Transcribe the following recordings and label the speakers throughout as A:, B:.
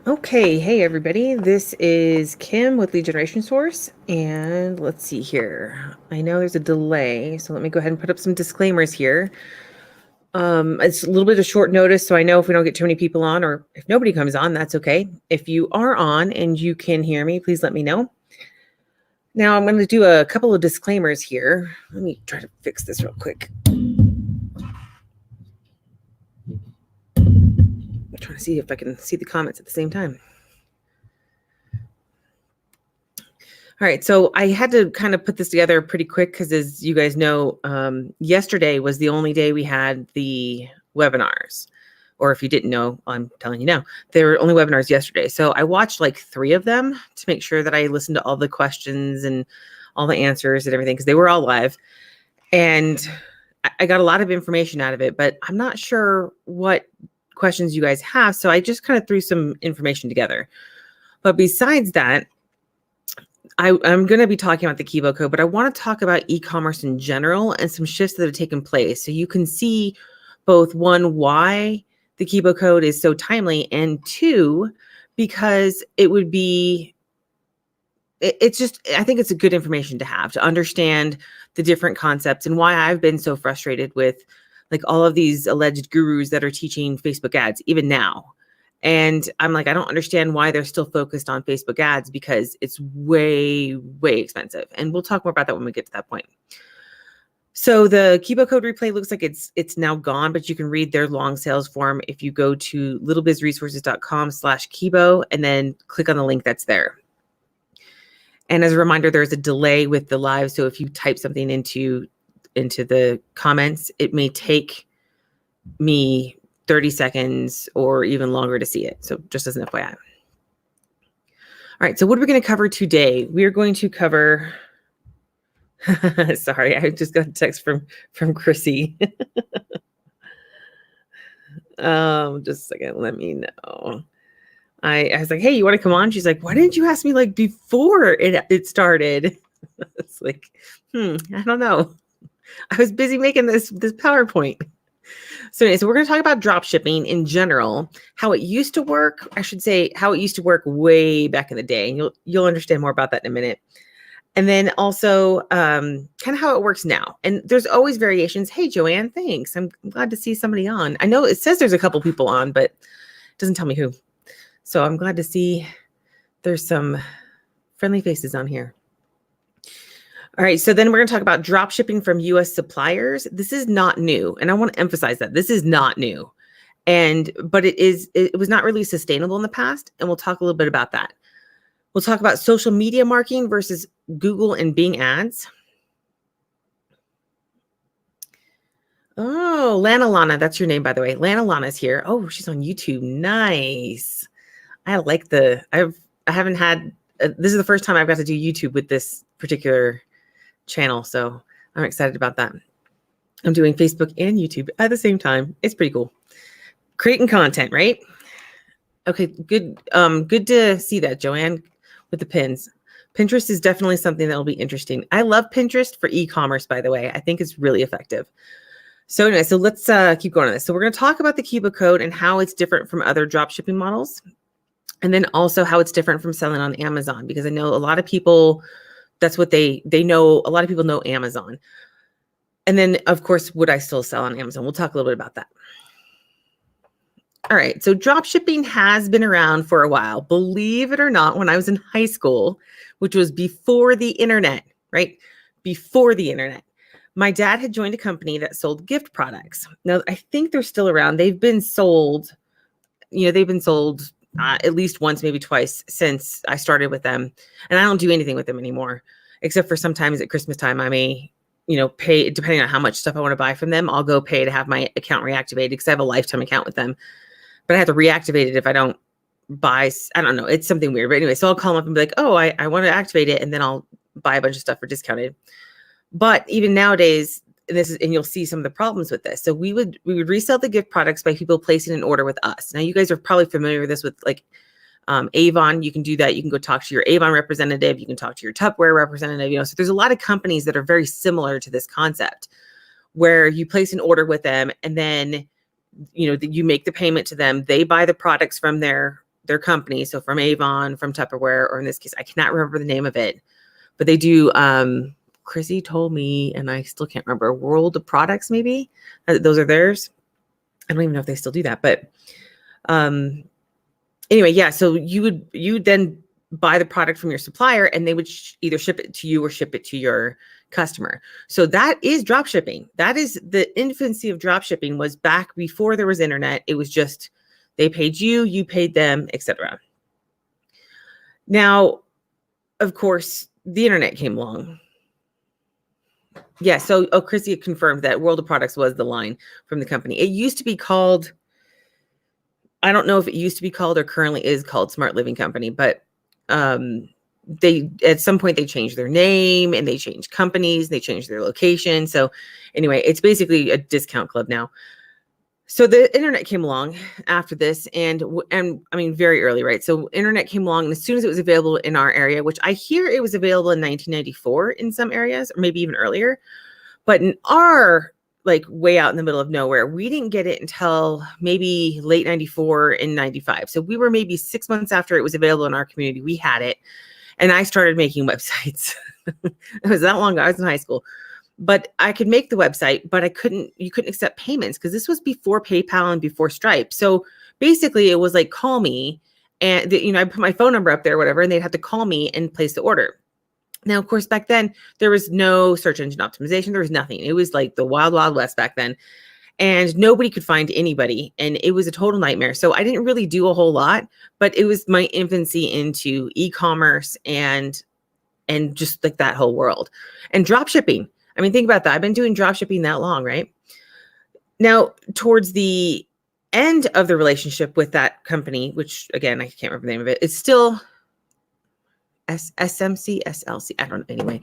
A: Okay, hey everybody. This is Kim with Lead Generation Source, and let's see here. I know there's a delay, so let me go ahead and put up some disclaimers here. It's a little bit of short notice, so I know if we don't get too many people on, or if nobody comes on, that's okay. If you are on and you can hear me, please let me know. Now I'm going to do a couple of disclaimers here. Let me try to fix this real quick. I'm trying to see if I can see the comments at the same time. All right, so I had to kind of put this together pretty quick because, as you guys know, yesterday was the only day we had the webinars. Or if you didn't know, I'm telling you now, there were only webinars yesterday. So I watched like 3 of them to make sure that I listened to all the questions and all the answers and everything because they were all live. And I got a lot of information out of it, but I'm not sure what questions you guys have. So I just kind of threw some information together. But besides that, I'm going to be talking about the Kibo Code, but I want to talk about e-commerce in general and some shifts that have taken place. So you can see both, one, why the Kibo Code is so timely, and 2, because it would be, it's just, I think it's a good information to have to understand the different concepts and why I've been so frustrated with like all of these alleged gurus that are teaching Facebook ads, even now. And I'm like, I don't understand why they're still focused on Facebook ads because it's way, way expensive. And we'll talk more about that when we get to that point. So the Kibo Code replay looks like it's now gone, but you can read their long sales form if you go to littlebizresources.com/Kibo and then click on the link that's there. And as a reminder, there's a delay with the live. So if you type something into the comments, it may take me 30 seconds or even longer to see it. So just as an FYI. All right, so what are we going to cover today? We are going to cover, sorry, I just got a text from Chrissy. Just a second, let me know. I was like, hey, you want to come on? She's like, why didn't you ask me like before it started? It's like, I don't know. I was busy making this PowerPoint. So anyway, so we're going to talk about drop shipping in general, how it used to work. I should say how it used to work way back in the day. And you'll understand more about that in a minute. And then also kind of how it works now. And there's always variations. Hey, Joanne, thanks. I'm glad to see somebody on. I know it says there's a couple people on, but it doesn't tell me who. So I'm glad to see there's some friendly faces on here. All right, so then we're going to talk about drop shipping from U.S. suppliers. This is not new, and I want to emphasize that this is not new, but it was not really sustainable in the past, and we'll talk a little bit about that. We'll talk about social media marketing versus Google and Bing ads. Oh, Lana, that's your name, by the way. Lana's here. Oh, she's on YouTube. Nice. I like I haven't had. This is the first time I've got to do YouTube with this particular channel, so I'm excited about that. I'm doing Facebook and YouTube at the same time. It's pretty cool. Creating content, right? Okay, good. Good to see that, Joanne, with the pins. Pinterest is definitely something that will be interesting. I love Pinterest for e-commerce, by the way. I think it's really effective. So anyway, so let's keep going on this. So we're going to talk about the Kibo Code and how it's different from other drop shipping models, and then also how it's different from selling on Amazon, because I know a lot of people, that's what they know. A lot of people know Amazon. And then, of course, would I still sell on Amazon? We'll talk a little bit about that. All right. So drop shipping has been around for a while. Believe it or not, when I was in high school, which was before the internet, right? Before the internet, my dad had joined a company that sold gift products. Now, I think they're still around. They've been sold, at least once, maybe twice since I started with them. And I don't do anything with them anymore, except for sometimes at Christmas time, I may, pay, depending on how much stuff I want to buy from them, I'll go pay to have my account reactivated because I have a lifetime account with them. But I have to reactivate it if I don't buy, I don't know, it's something weird. But anyway, so I'll call them up and be like, oh, I want to activate it. And then I'll buy a bunch of stuff for discounted. But even nowadays, and you'll see some of the problems with this. So we would resell the gift products by people placing an order with us. Now, you guys are probably familiar with this with like Avon. You can do that. You can go talk to your Avon representative. You can talk to your Tupperware representative. So there's a lot of companies that are very similar to this concept where you place an order with them and then, you make the payment to them. They buy the products from their their company. So from Avon, from Tupperware, or in this case, I cannot remember the name of it, but they do, Chrissy told me, and I still can't remember, World of Products, maybe. Those are theirs. I don't even know if they still do that, but anyway, yeah. So you would then buy the product from your supplier, and they would either ship it to you or ship it to your customer. So that is drop shipping. That is the infancy of drop shipping, was back before there was internet. It was just they paid you, you paid them, etc. Now, of course, the internet came along. Yeah, so Chrissy confirmed that World of Products was the line from the company. It used to be called, I don't know if it used to be called or currently is called Smart Living Company, but they, at some point, they changed their name and they changed companies, they changed their location. So anyway, it's basically a discount club now. So the internet came along after this, and I mean, very early, right? So internet came along, and as soon as it was available in our area, which I hear it was available in 1994 in some areas, or maybe even earlier, but in our, like, way out in the middle of nowhere, we didn't get it until maybe late 94 and 95. So we were maybe 6 months after it was available in our community. We had it, and I started making websites. It was that long ago. I was in high school. But I could make the website, but you couldn't accept payments because this was before PayPal and before Stripe. So basically it was like, call me, and I put my phone number up there or whatever, and they'd have to call me and place the order. Now, of course, back then there was no search engine optimization. There was nothing. It was like the wild, wild west back then, and nobody could find anybody, and it was a total nightmare. So I didn't really do a whole lot, but it was my infancy into e-commerce and just like that whole world and drop shipping. I mean, think about that. I've been doing drop shipping that long, right? Now, towards the end of the relationship with that company, which again, I can't remember the name of it, it's still SMC, SLC. I don't know. Anyway,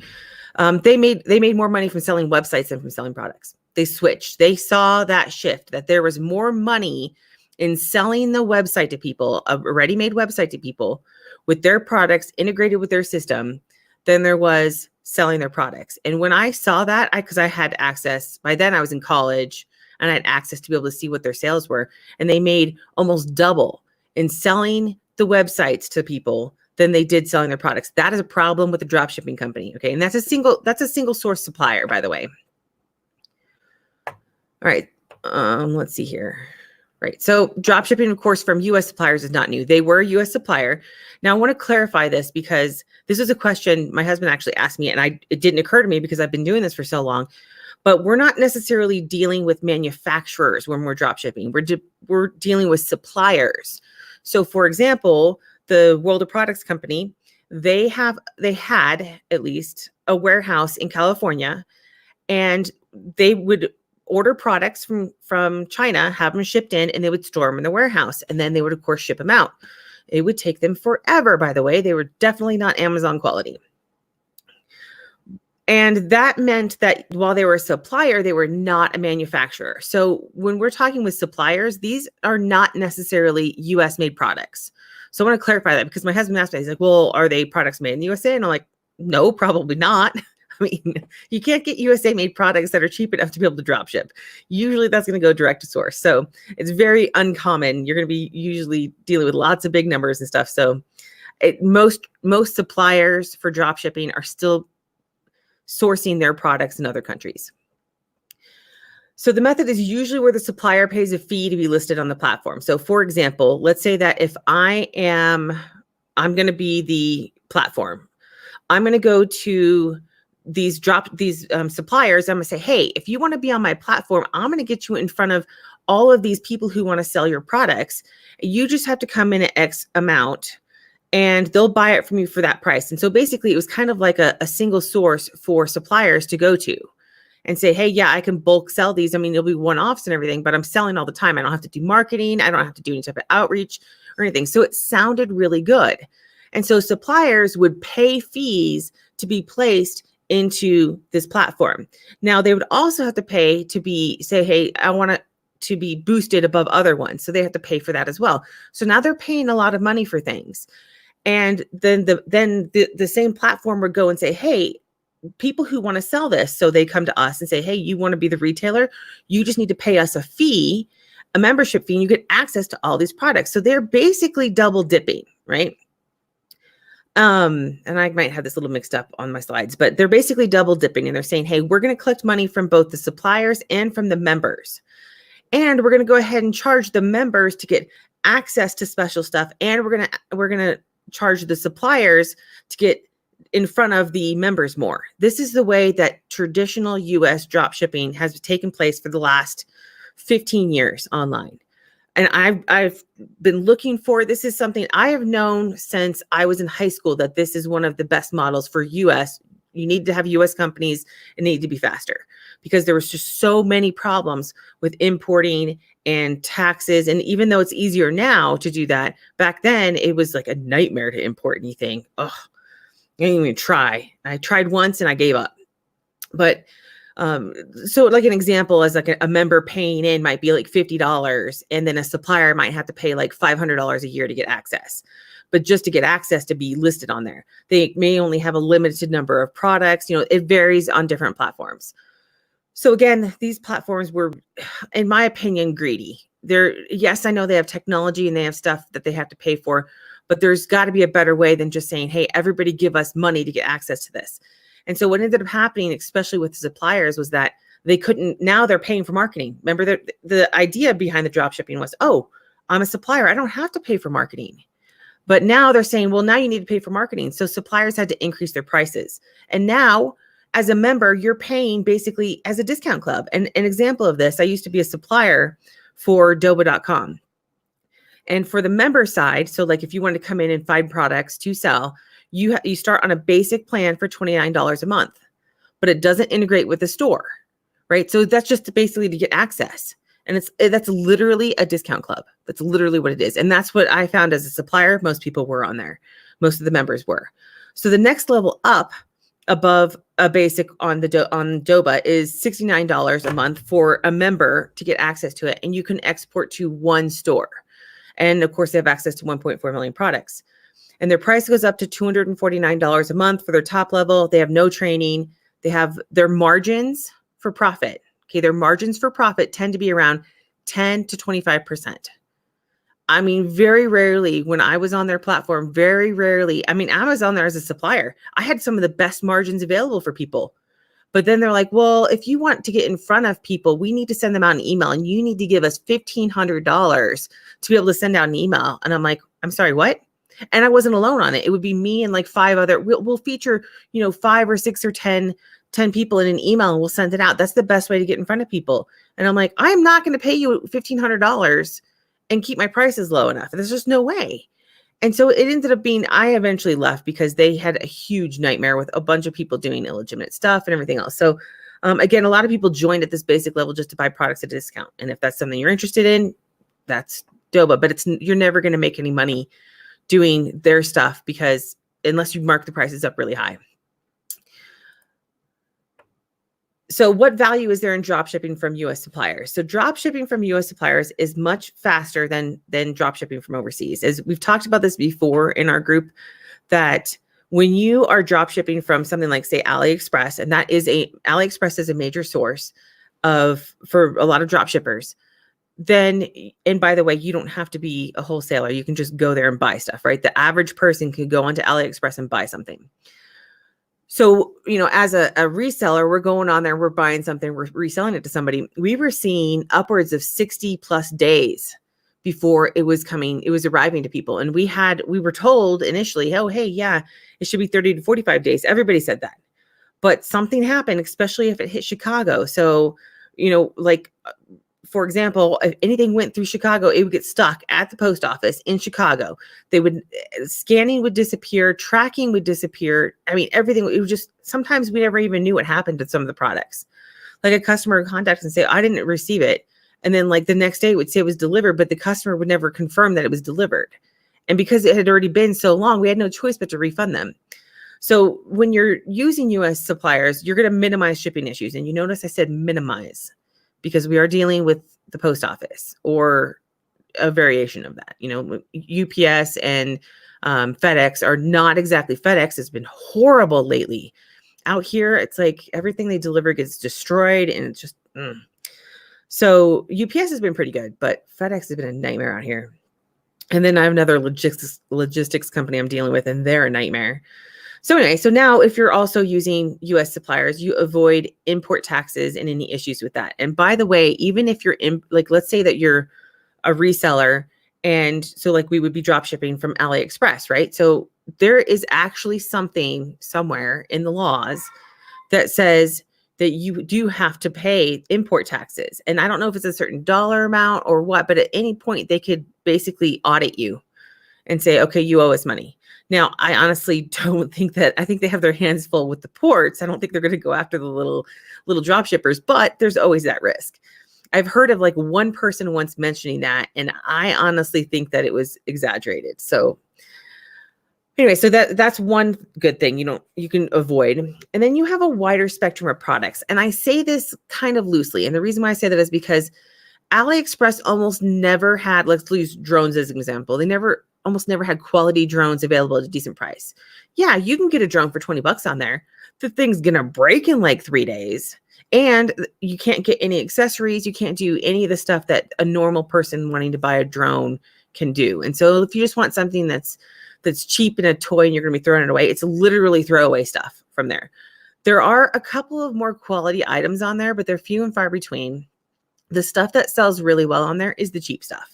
A: they made more money from selling websites than from selling products. They switched. They saw that shift, that there was more money in selling the website to people, a ready-made website to people with their products integrated with their system, than there was selling their products. And when I saw that, because I had access, by then I was in college and I had access to be able to see what their sales were. And they made almost double in selling the websites to people than they did selling their products. That is a problem with the drop shipping company. Okay. And that's a single source supplier, by the way. All right. Let's see here. Right. So drop shipping, of course, from U.S. suppliers is not new. They were a U.S. supplier. Now, I want to clarify this because this is a question my husband actually asked me, and it didn't occur to me because I've been doing this for so long. But we're not necessarily dealing with manufacturers when we're drop shipping. We're dealing with suppliers. So, for example, the World of Products company, they had at least a warehouse in California, and they would order products from China, have them shipped in, and they would store them in the warehouse. And then they would, of course, ship them out. It would take them forever, by the way. They were definitely not Amazon quality. And that meant that while they were a supplier, they were not a manufacturer. So when we're talking with suppliers, these are not necessarily US made products. So I want to clarify that because my husband asked me, he's like, well, are they products made in the USA? And I'm like, no, probably not. I mean, you can't get USA made products that are cheap enough to be able to drop ship. Usually that's going to go direct to source. So it's very uncommon. You're going to be usually dealing with lots of big numbers and stuff. So most suppliers for drop shipping are still sourcing their products in other countries. So the method is usually where the supplier pays a fee to be listed on the platform. So for example, let's say that if I'm going to be the platform, I'm going to go to these suppliers. I'm going to say, hey, if you want to be on my platform, I'm going to get you in front of all of these people who want to sell your products. You just have to come in at X amount and they'll buy it from you for that price. And so basically it was kind of like a single source for suppliers to go to and say, hey, yeah, I can bulk sell these. I mean, it'll be one-offs and everything, but I'm selling all the time. I don't have to do marketing. I don't have to do any type of outreach or anything. So it sounded really good. And so suppliers would pay fees to be placed into this platform. Now they would also have to pay to say, hey, I want it to be boosted above other ones. So they have to pay for that as well. So now they're paying a lot of money for things. And then the same platform would go and say, hey, people who want to sell this. So they come to us and say, hey, you want to be the retailer? You just need to pay us a fee a membership fee and you get access to all these products. So they're basically double dipping, right? And I might have this a little mixed up on my slides, but they're basically double dipping and they're saying, hey, we're going to collect money from both the suppliers and from the members. And we're going to go ahead and charge the members to get access to special stuff. And we're going to charge the suppliers to get in front of the members more. This is the way that traditional US drop shipping has taken place for the last 15 years online. And I've been looking for, this is something I have known since I was in high school, that this is one of the best models for US. You need to have US companies and need to be faster, because there was just so many problems with importing and taxes. And even though it's easier now to do that, back then it was like a nightmare to import anything. Oh, I didn't even try. I tried once and I gave up. But so like an example is like a member paying in might be like $50, and then a supplier might have to pay like $500 a year to get access. But just to get access to be listed on there, they may only have a limited number of products. You know, it varies on different platforms. So again, these platforms were, in my opinion, greedy. Yes, I know they have technology and they have stuff that they have to pay for, but there's got to be a better way than just saying, hey, everybody give us money to get access to this. And so what ended up happening, especially with the suppliers, was that they couldn't, now they're paying for marketing. Remember, the idea behind the drop shipping was, oh, I'm a supplier, I don't have to pay for marketing. But now they're saying, well, now you need to pay for marketing. So suppliers had to increase their prices. And now, as a member, you're paying basically as a discount club. And an example of this, I used to be a supplier for Doba.com. And for the member side, so like if you want to come in and find products to sell, you start on a basic plan for $29 a month, but it doesn't integrate with the store, right? So that's just basically to get access. And that's literally a discount club. That's literally what it is. And that's what I found as a supplier. Most people were on there. Most of the members were. So the next level up above a basic on Doba is $69 a month for a member to get access to it. And you can export to one store. And of course, they have access to 1.4 million products. And their price goes up to $249 a month for their top level. They have no training. They have their margins for profit. Okay, their margins for profit tend to be around 10 to 25%. I mean, very rarely when I was on their platform, very rarely, I mean, I was on there as a supplier. I had some of the best margins available for people. But then they're like, well, if you want to get in front of people, we need to send them out an email and you need to give us $1,500 to be able to send out an email. And I'm like, I'm sorry, what? And I wasn't alone on it. It would be me and like 5 other, we'll feature, 5 or 6 or 10 people in an email and we'll send it out. That's the best way to get in front of people. And I'm like, I'm not going to pay you $1,500 and keep my prices low enough. There's just no way. And so it ended up being, I eventually left because they had a huge nightmare with a bunch of people doing illegitimate stuff and everything else. So again, a lot of people joined at this basic level just to buy products at a discount. And if that's something you're interested in, that's Doba, but you're never going to make any money doing their stuff because unless you mark the prices up really high. So what value is there in drop shipping from US suppliers? So drop shipping from US suppliers is much faster than drop shipping from overseas. As we've talked about this before in our group, that when you are drop shipping from something like, say, AliExpress, and AliExpress is a major source for a lot of drop shippers, then, and by the way, you don't have to be a wholesaler. You can just go there and buy stuff, right? The average person can go onto AliExpress and buy something. So, as a reseller, we're going on there, we're buying something, we're reselling it to somebody. We were seeing upwards of 60 plus days before it was arriving to people. And we were told initially, oh, hey, yeah, it should be 30 to 45 days. Everybody said that. But something happened, especially if it hit Chicago. So, for example, if anything went through Chicago, it would get stuck at the post office in Chicago. Scanning would disappear, tracking would disappear. I mean, everything, it was just, sometimes we never even knew what happened to some of the products. Like a customer would contact and say, I didn't receive it. And then like the next day it would say it was delivered, but the customer would never confirm that it was delivered. And because it had already been so long, we had no choice but to refund them. So when you're using US suppliers, you're going to minimize shipping issues. And you notice I said minimize, because we are dealing with the post office or a variation of that. UPS and FedEx are not exactly, FedEx has been horrible lately. Out here, it's like everything they deliver gets destroyed and it's just, So UPS has been pretty good, but FedEx has been a nightmare out here. And then I have another logistics company I'm dealing with, and they're a nightmare. So anyway, so now if you're also using US suppliers, you avoid import taxes and any issues with that. And by the way, even if you're in, like, let's say that you're a reseller, and so like we would be drop shipping from AliExpress, right? So there is actually something somewhere in the laws that says that you do have to pay import taxes. And I don't know if it's a certain dollar amount or what, but at any point they could basically audit you and say, okay, you owe us money. Now, I honestly don't think that, I think they have their hands full with the ports. I don't think they're going to go after the little drop shippers, but there's always that risk. I've heard of like one person once mentioning that, and I honestly think that it was exaggerated. So anyway, so that's one good thing you can avoid. And then you have a wider spectrum of products. And I say this kind of loosely. And the reason why I say that is because AliExpress almost never had, let's use drones as an example. They almost never had quality drones available at a decent price. Yeah, you can get a drone for $20 on there. The thing's going to break in like 3 days. And you can't get any accessories. You can't do any of the stuff that a normal person wanting to buy a drone can do. And so if you just want something that's cheap and a toy and you're going to be throwing it away, it's literally throwaway stuff from there. There are a couple of more quality items on there, but they're few and far between. The stuff that sells really well on there is the cheap stuff.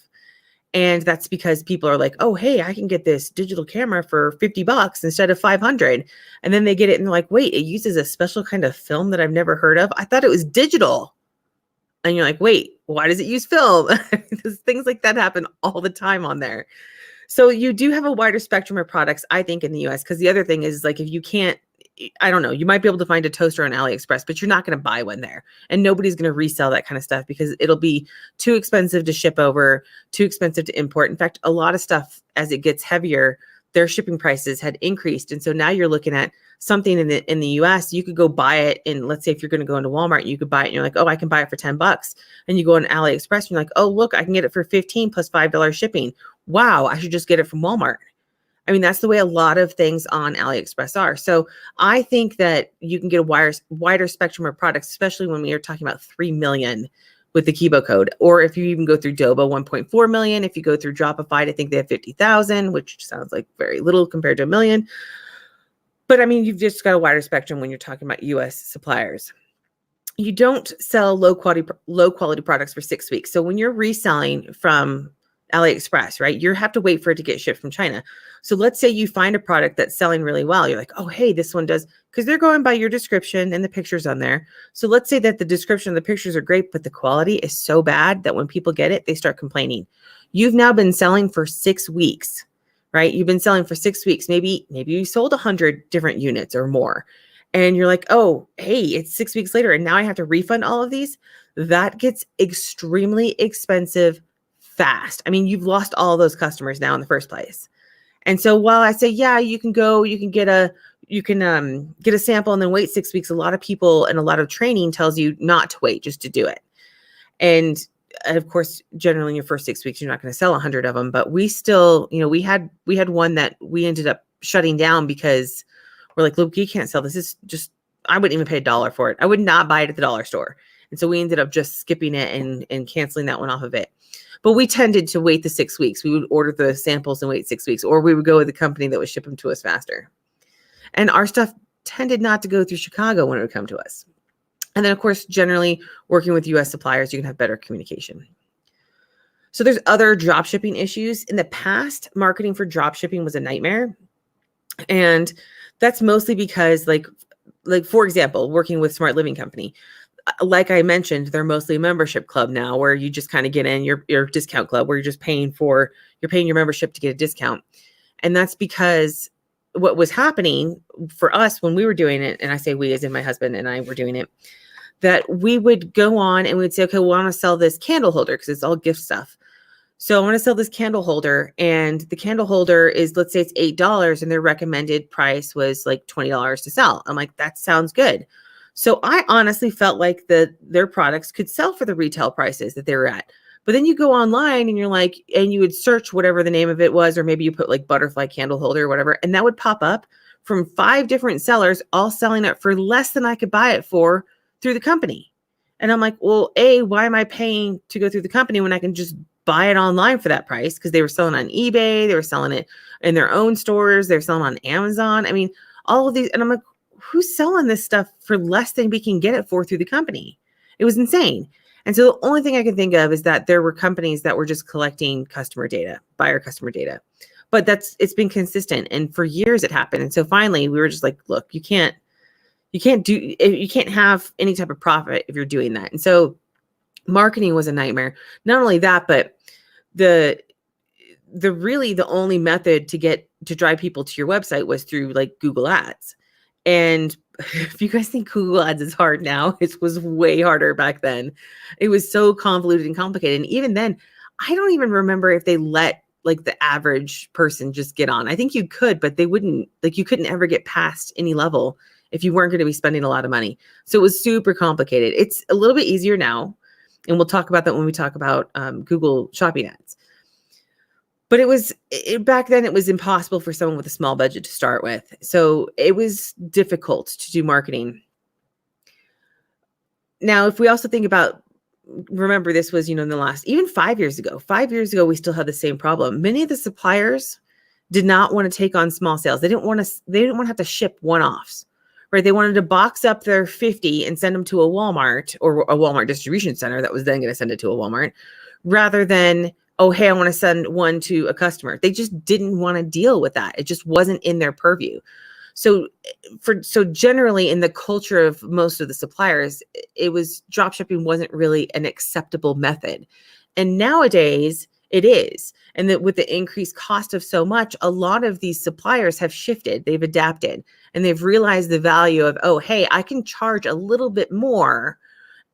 A: And that's because people are like, oh, hey, I can get this digital camera for $50 instead of $500. And then they get it and they're like, wait, it uses a special kind of film that I've never heard of. I thought it was digital. And you're like, wait, why does it use film? Things like that happen all the time on there. So you do have a wider spectrum of products, I think, in the US, because the other thing is, like, if you can't, I don't know, you might be able to find a toaster on AliExpress, but you're not going to buy one there. And nobody's going to resell that kind of stuff because it'll be too expensive to ship over, too expensive to import. In fact, a lot of stuff, as it gets heavier, their shipping prices had increased. And so now you're looking at something in the US, you could go buy it. And let's say if you're going to go into Walmart, you could buy it and you're like, oh, I can buy it for $10. And you go on AliExpress and you're like, oh, look, I can get it for 15 plus $5 shipping. Wow, I should just get it from Walmart. I mean, that's the way a lot of things on AliExpress are. So I think that you can get a wider spectrum of products, especially when we are talking about 3 million with the Kibo Code. Or if you even go through Dobo, 1.4 million. If you go through Dropify, I think they have 50,000, which sounds like very little compared to 1 million. But I mean, you've just got a wider spectrum when you're talking about US suppliers. You don't sell low quality products for 6 weeks. So when you're reselling from AliExpress, right, you have to wait for it to get shipped from China. So let's say you find a product that's selling really well. You're like, oh, hey, this one does, because they're going by your description and the pictures on there. So let's say that the description and the pictures are great, but the quality is so bad that when people get it, they start complaining. You've now been selling for 6 weeks, right? You've been selling for 6 weeks. Maybe you sold 100 different units or more. And you're like, oh, hey, it's 6 weeks later, and now I have to refund all of these. That gets extremely expensive fast. I mean, you've lost all of those customers now in the first place. And so while I say, yeah, you can get a sample and then wait 6 weeks, a lot of people and a lot of training tells you not to wait, just to do it. And of course, generally in your first 6 weeks, you're not going to sell 100 of them, but we still, we had one that we ended up shutting down because we're like, look, you can't sell this. Is just, I wouldn't even pay $1 for it. I would not buy it at the dollar store. And so we ended up just skipping it and canceling that one off of it. But we tended to wait the 6 weeks. We would order the samples and wait 6 weeks, or we would go with the company that would ship them to us faster. And our stuff tended not to go through Chicago when it would come to us. And then, of course, generally working with US suppliers, you can have better communication. So there's other drop shipping issues. In the past, marketing for drop shipping was a nightmare. And that's mostly because, like for example, working with Smart Living Company, like I mentioned, they're mostly a membership club now, where you just kind of get in your discount club, where you're just paying your membership to get a discount. And that's because what was happening for us when we were doing it, and I say we as in my husband and I were doing it, that we would go on and we'd say, okay, well, I want to sell this candle holder because it's all gift stuff. So I want to sell this candle holder, and the candle holder is, let's say it's $8 and their recommended price was like $20 to sell. I'm like, that sounds good. So I honestly felt like their products could sell for the retail prices that they were at. But then you go online and you're like, and you would search whatever the name of it was, or maybe you put like butterfly candle holder or whatever, and that would pop up from 5 different sellers, all selling it for less than I could buy it for through the company. And I'm like, well, A, why am I paying to go through the company when I can just buy it online for that price? Because they were selling on eBay, they were selling it in their own stores, they're selling on Amazon. I mean, all of these. And I'm like, who's selling this stuff for less than we can get it for through the company? It was insane. And so the only thing I can think of is that there were companies that were just collecting customer data, buyer customer data. But it's been consistent. And for years it happened. And so finally we were just like, look, you can't have any type of profit if you're doing that. And so marketing was a nightmare. Not only that, but the only method to drive people to your website was through like Google Ads. And if you guys think Google Ads is hard now, it was way harder back then. It was so convoluted and complicated. And even then, I don't even remember if they let like the average person just get on. I think you could, but they wouldn't, like you couldn't ever get past any level if you weren't going to be spending a lot of money. So it was super complicated. It's a little bit easier now. And we'll talk about that when we talk about Google Shopping Ads. But back then it was impossible for someone with a small budget to start with. So it was difficult to do marketing. Now, if we also think about, remember this was, in the last, even 5 years ago, we still had the same problem. Many of the suppliers did not want to take on small sales. They didn't want to have to ship one-offs, right? They wanted to box up their 50 and send them to a Walmart or a Walmart distribution center that was then going to send it to a Walmart, rather than, oh, hey, I want to send one to a customer. They just didn't want to deal with that. It just wasn't in their purview. So generally in the culture of most of the suppliers, it was dropshipping wasn't really an acceptable method. And nowadays it is. And that with the increased cost of so much, a lot of these suppliers have shifted, they've adapted, and they've realized the value of, oh, hey, I can charge a little bit more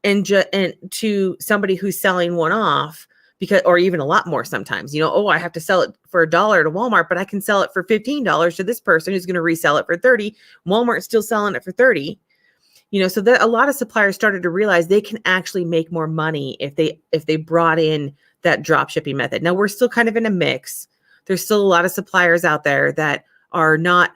A: and to somebody who's selling one off, because, or even a lot more sometimes, oh, I have to sell it for $1 to Walmart, but I can sell it for $15 to this person who's going to resell it for 30. Walmart's still selling it for 30. So that a lot of suppliers started to realize they can actually make more money if they brought in that drop shipping method. Now we're still kind of in a mix. There's still a lot of suppliers out there that are not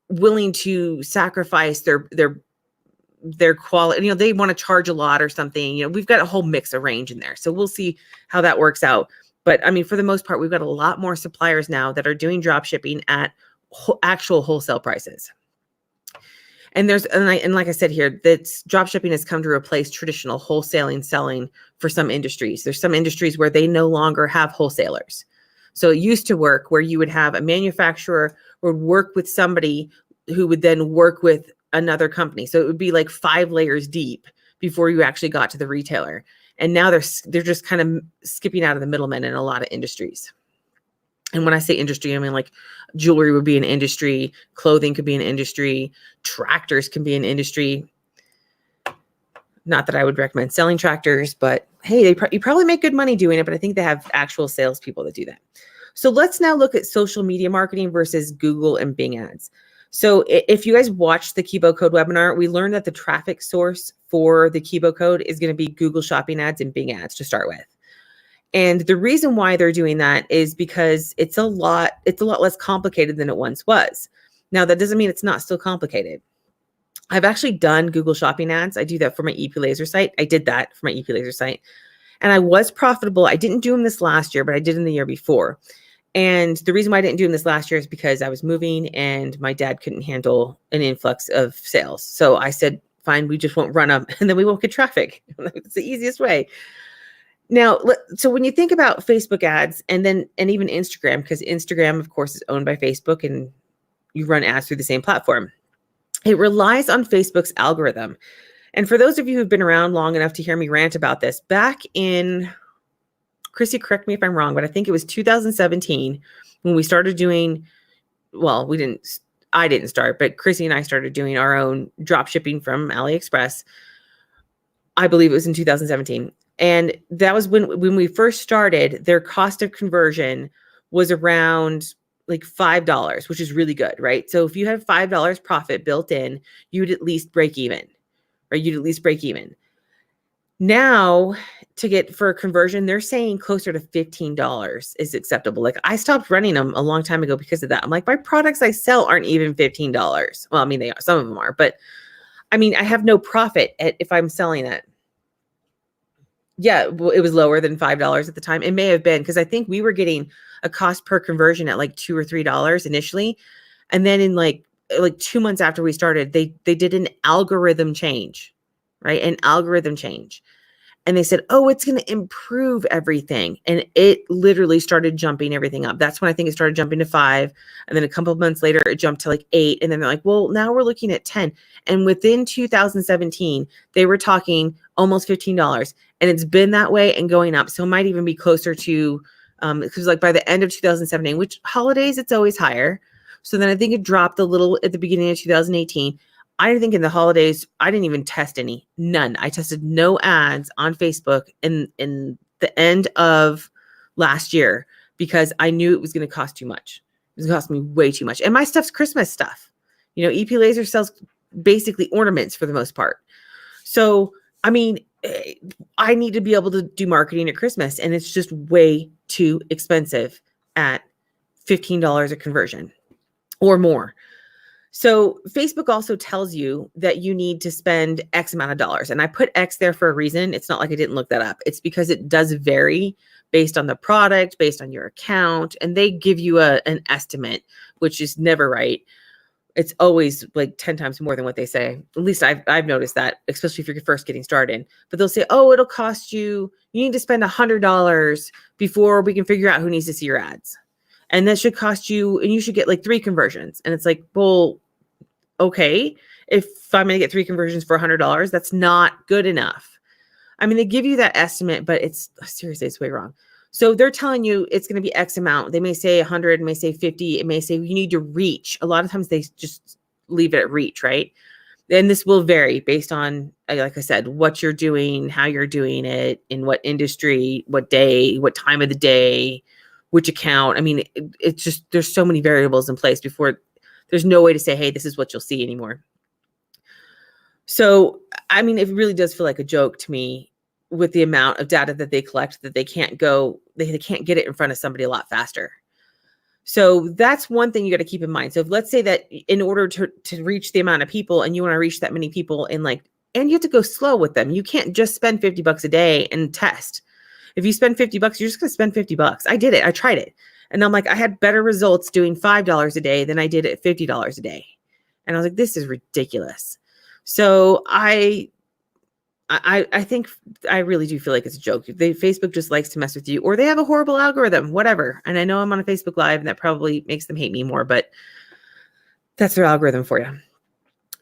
A: willing to sacrifice their quality, they want to charge a lot or something. We've got a whole mix of range in there. So we'll see how that works out. But I mean, for the most part, we've got a lot more suppliers now that are doing drop shipping at actual wholesale prices. And like I said here, that drop shipping has come to replace traditional wholesaling selling for some industries. There's some industries where they no longer have wholesalers. So it used to work where you would have a manufacturer would work with somebody who would then work with another company. So it would be like 5 layers deep before you actually got to the retailer. And now they're just kind of skipping out of the middlemen in a lot of industries. And when I say industry, I mean like jewelry would be an industry, clothing could be an industry, tractors can be an industry. Not that I would recommend selling tractors, but hey, you probably make good money doing it, but I think they have actual salespeople that do that. So let's now look at social media marketing versus Google and Bing ads. So if you guys watched the Kibo Code webinar, we learned that the traffic source for the Kibo Code is going to be Google Shopping ads and Bing ads to start with. And the reason why they're doing that is because it's a lot less complicated than it once was. Now, that doesn't mean it's not still complicated. I've actually done Google Shopping ads. I do that for my EP Laser site. I did that for my EP Laser site. And I was profitable. I didn't do them this last year, but I did in the year before. And the reason why I didn't do them this last year is because I was moving and my dad couldn't handle an influx of sales. So I said, fine, we just won't run them and then we won't get traffic. It's the easiest way. Now, so when you think about Facebook ads and even Instagram, because Instagram, of course, is owned by Facebook and you run ads through the same platform, it relies on Facebook's algorithm. And for those of you who've been around long enough to hear me rant about this, back in, Chrissy, correct me if I'm wrong, but I think it was 2017 when we started doing, well, I didn't start, but Chrissy and I started doing our own drop shipping from AliExpress. I believe it was in 2017. And that was when we first started, their cost of conversion was around like $5, which is really good, right? So if you had $5 profit built in, you'd at least break even, right? You'd at least break even. Now, to get for a conversion, they're saying closer to $15 is acceptable. Like I stopped running them a long time ago because of that. I'm like, my products I sell aren't even $15. Well, I mean, they are, some of them are, but I mean, I have no profit if I'm selling it. Yeah, well, it was lower than $5 at the time. It may have been because I think we were getting a cost per conversion at like $2 or $3 initially. And then in like 2 months after we started, they did an algorithm change, right? An algorithm change. And they said, oh, it's going to improve everything. And it literally started jumping everything up. That's when I think it started jumping to 5. And then a couple of months later, it jumped to like 8. And then they're like, well, now we're looking at 10. And within 2017, they were talking almost $15. And it's been that way and going up. So it might even be closer to, because like by the end of 2017, which holidays, it's always higher. So then I think it dropped a little at the beginning of 2018. I think in the holidays, I didn't even test any, none. I tested no ads on Facebook in the end of last year because I knew it was going to cost too much. It was going to cost me way too much. And my stuff's Christmas stuff. You know, EP Laser sells basically ornaments for the most part. So, I mean, I need to be able to do marketing at Christmas, and it's just way too expensive at $15 a conversion or more. So Facebook also tells you that you need to spend X amount of dollars. And I put X there for a reason. It's not like I didn't look that up. It's because it does vary based on the product, based on your account. And they give you an estimate, which is never right. It's always like 10 times more than what they say. At least I've noticed that, especially if you're first getting started. But they'll say, oh, it'll cost you need to spend $100 before we can figure out who needs to see your ads. And that should cost you, and you should get like 3 conversions. And it's like, well, okay, if I'm going to get 3 conversions for $100, that's not good enough. I mean, they give you that estimate, but it's seriously, it's way wrong. So they're telling you it's going to be X amount. They may say 100, may say 50. It may say you need to reach. A lot of times they just leave it at reach, right? And this will vary based on, like I said, what you're doing, how you're doing it, in what industry, what day, what time of the day, which account. I mean, it's just, there's so many variables in place before there's no way to say, hey, this is what you'll see anymore. So, I mean, it really does feel like a joke to me with the amount of data that they collect, that they can't get it in front of somebody a lot faster. So that's one thing you got to keep in mind. So if, let's say that in order to reach the amount of people, and you want to reach that many people and you have to go slow with them. You can't just spend $50 a day and test. If you spend $50, you're just going to spend $50. I did it. I tried it. And I'm like, I had better results doing $5 a day than I did at $50 a day. And I was like, this is ridiculous. So I think I really do feel like it's a joke. Facebook just likes to mess with you, or they have a horrible algorithm, whatever. And I know I'm on a Facebook Live and that probably makes them hate me more, but that's their algorithm for you.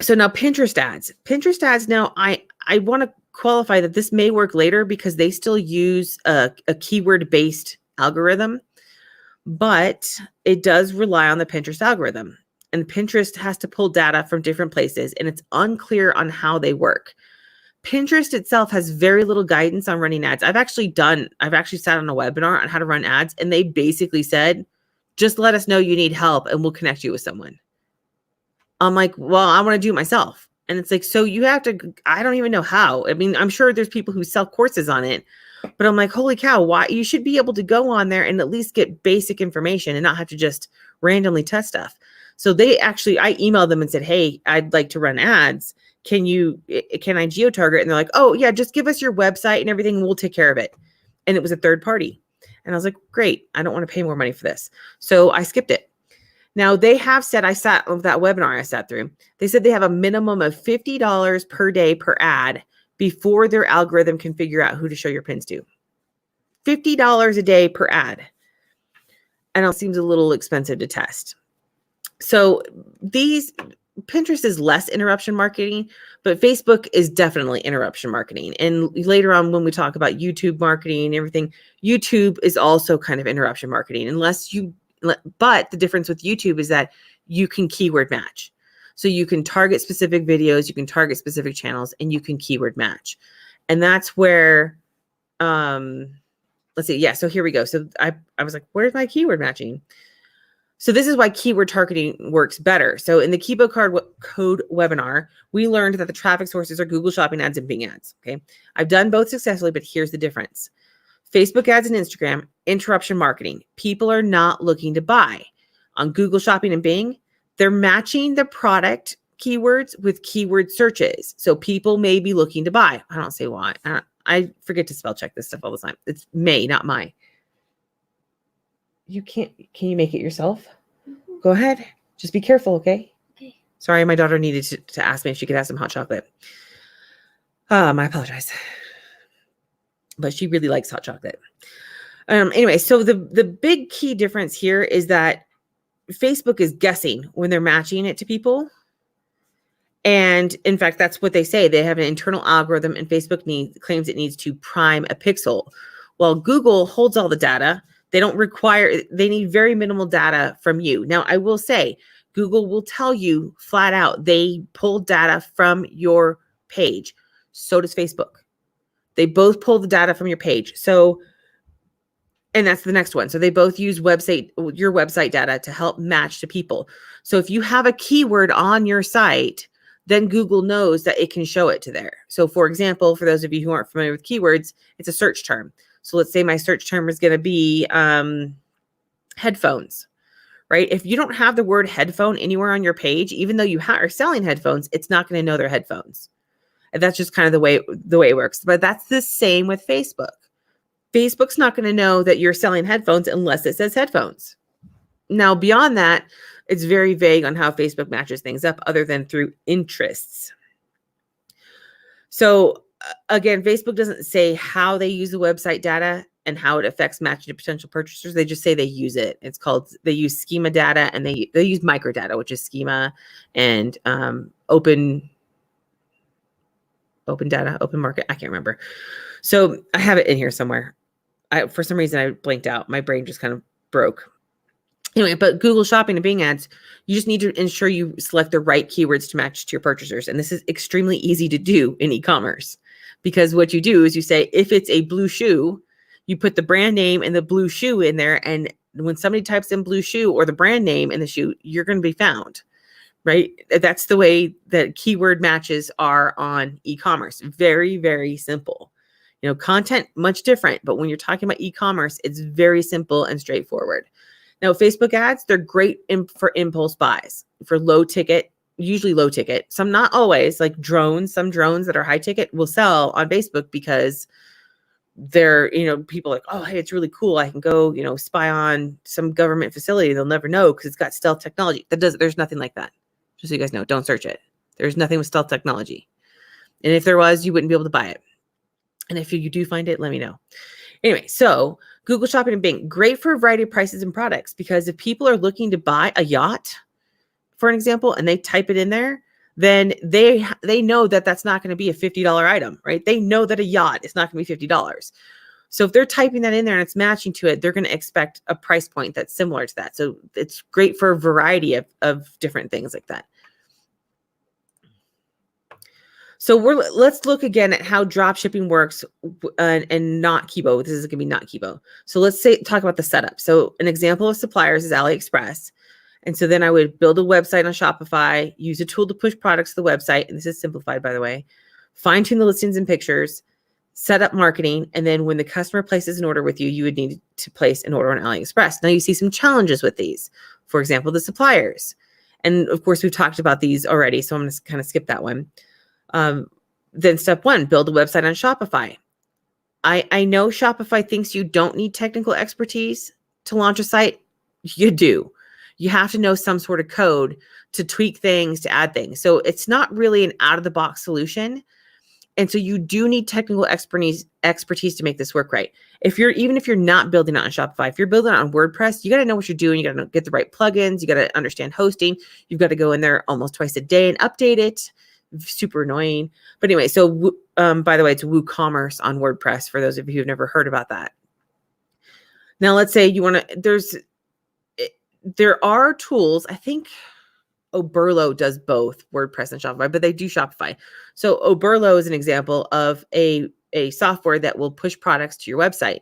A: So now Pinterest ads. Now I want to qualify that this may work later because they still use a keyword based algorithm, but it does rely on the Pinterest algorithm, and Pinterest has to pull data from different places, and it's unclear on how they work. Pinterest itself has very little guidance on running ads. I've actually sat on a webinar on how to run ads, and they basically said, just let us know you need help and we'll connect you with someone. I'm like, well, I want to do it myself. And it's like, so you have to, I don't even know how. I mean, I'm sure there's people who sell courses on it, but I'm like, holy cow, why? You should be able to go on there and at least get basic information and not have to just randomly test stuff. So I emailed them and said, hey, I'd like to run ads. Can I geo-target? And they're like, oh yeah, just give us your website and everything and we'll take care of it. And it was a third party. And I was like, great, I don't want to pay more money for this. So I skipped it. Now they have said, that webinar I sat through, they said they have a minimum of $50 per day per ad before their algorithm can figure out who to show your pins to. $50 a day per ad. And it seems a little expensive to test. So Pinterest is less interruption marketing, but Facebook is definitely interruption marketing. And later on, when we talk about YouTube marketing and everything, YouTube is also kind of interruption marketing, but the difference with YouTube is that you can keyword match. So you can target specific videos, you can target specific channels, and you can keyword match. And that's where, let's see. Yeah. So here we go. So I was like, where's my keyword matching? So this is why keyword targeting works better. So in the Kibo Code webinar, we learned that the traffic sources are Google Shopping ads and Bing ads. Okay. I've done both successfully, but here's the difference. Facebook ads and Instagram, interruption marketing. People are not looking to buy. On Google Shopping and Bing, they're matching the product keywords with keyword searches. So people may be looking to buy. I don't say why. I forget to spell check this stuff all the time. It's May, not my. Can you make it yourself? Mm-hmm. Go ahead. Just be careful, okay? Okay. Sorry, my daughter needed to ask me if she could have some hot chocolate. I apologize. But she really likes hot chocolate. Anyway, so the big key difference here is that Facebook is guessing when they're matching it to people. And in fact, that's what they say. They have an internal algorithm, and Facebook claims it needs to prime a pixel. While Google holds all the data, they need very minimal data from you. Now, I will say, Google will tell you flat out, they pull data from your page. So does Facebook. They both pull the data from your page. And that's the next one. So they both use your website data to help match to people. So if you have a keyword on your site, then Google knows that it can show it to there. So for example, for those of you who aren't familiar with keywords, it's a search term. So let's say my search term is going to be headphones, right? If you don't have the word headphone anywhere on your page, even though you are selling headphones, it's not going to know they're headphones. And that's just kind of the way it works. But that's the same with Facebook. Facebook's not going to know that you're selling headphones unless it says headphones. Now, beyond that, it's very vague on how Facebook matches things up other than through interests. So again, Facebook doesn't say how they use the website data and how it affects matching to potential purchasers. They just say they use it. They use schema data, and they use microdata, which is schema, and open data, open market. I can't remember. So I have it in here somewhere. For some reason, I blanked out. My brain just kind of broke. Anyway, but Google Shopping and Bing ads, you just need to ensure you select the right keywords to match to your purchasers. And this is extremely easy to do in e-commerce, because what you do is you say, if it's a blue shoe, you put the brand name and the blue shoe in there. And when somebody types in blue shoe or the brand name in the shoe, you're going to be found, right? That's the way that keyword matches are on e-commerce. Very, very simple. Content, much different. But when you're talking about e-commerce, it's very simple and straightforward. Now, Facebook ads, they're great for impulse buys, for low ticket, usually low ticket. Some, not always, like drones. Some drones that are high ticket will sell on Facebook because they're, people are like, oh, hey, it's really cool. I can go, spy on some government facility. They'll never know because it's got stealth technology. There's nothing like that. Just so you guys know, don't search it. There's nothing with stealth technology. And if there was, you wouldn't be able to buy it. And if you do find it, let me know. Anyway, so Google Shopping and Bing, great for a variety of prices and products, because if people are looking to buy a yacht, for an example, and they type it in there, then they know that that's not going to be a $50 item, right? They know that a yacht is not going to be $50. So if they're typing that in there and it's matching to it, they're going to expect a price point that's similar to that. So it's great for a variety of different things like that. So let's look again at how dropshipping works and not Kibo. This is going to be not Kibo. So let's talk about the setup. So an example of suppliers is AliExpress. And so then I would build a website on Shopify, use a tool to push products to the website. And this is simplified, by the way. Fine tune the listings and pictures, set up marketing. And then when the customer places an order with you, you would need to place an order on AliExpress. Now you see some challenges with these. For example, the suppliers. And of course, we've talked about these already. So I'm going to kind of skip that one. Then step one, build a website on Shopify. I know Shopify thinks you don't need technical expertise to launch a site. You do. You have to know some sort of code to tweak things, to add things. So it's not really an out-of-the-box solution. And so you do need technical expertise to make this work right. Even if you're not building it on Shopify, if you're building it on WordPress, you got to know what you're doing. You got to get the right plugins. You got to understand hosting. You've got to go in there almost twice a day and update it. Super annoying. But anyway, so by the way, it's WooCommerce on WordPress for those of you who've never heard about that. Now, let's say you want to, there are tools. I think Oberlo does both WordPress and Shopify, but they do Shopify. So Oberlo is an example of a software that will push products to your website.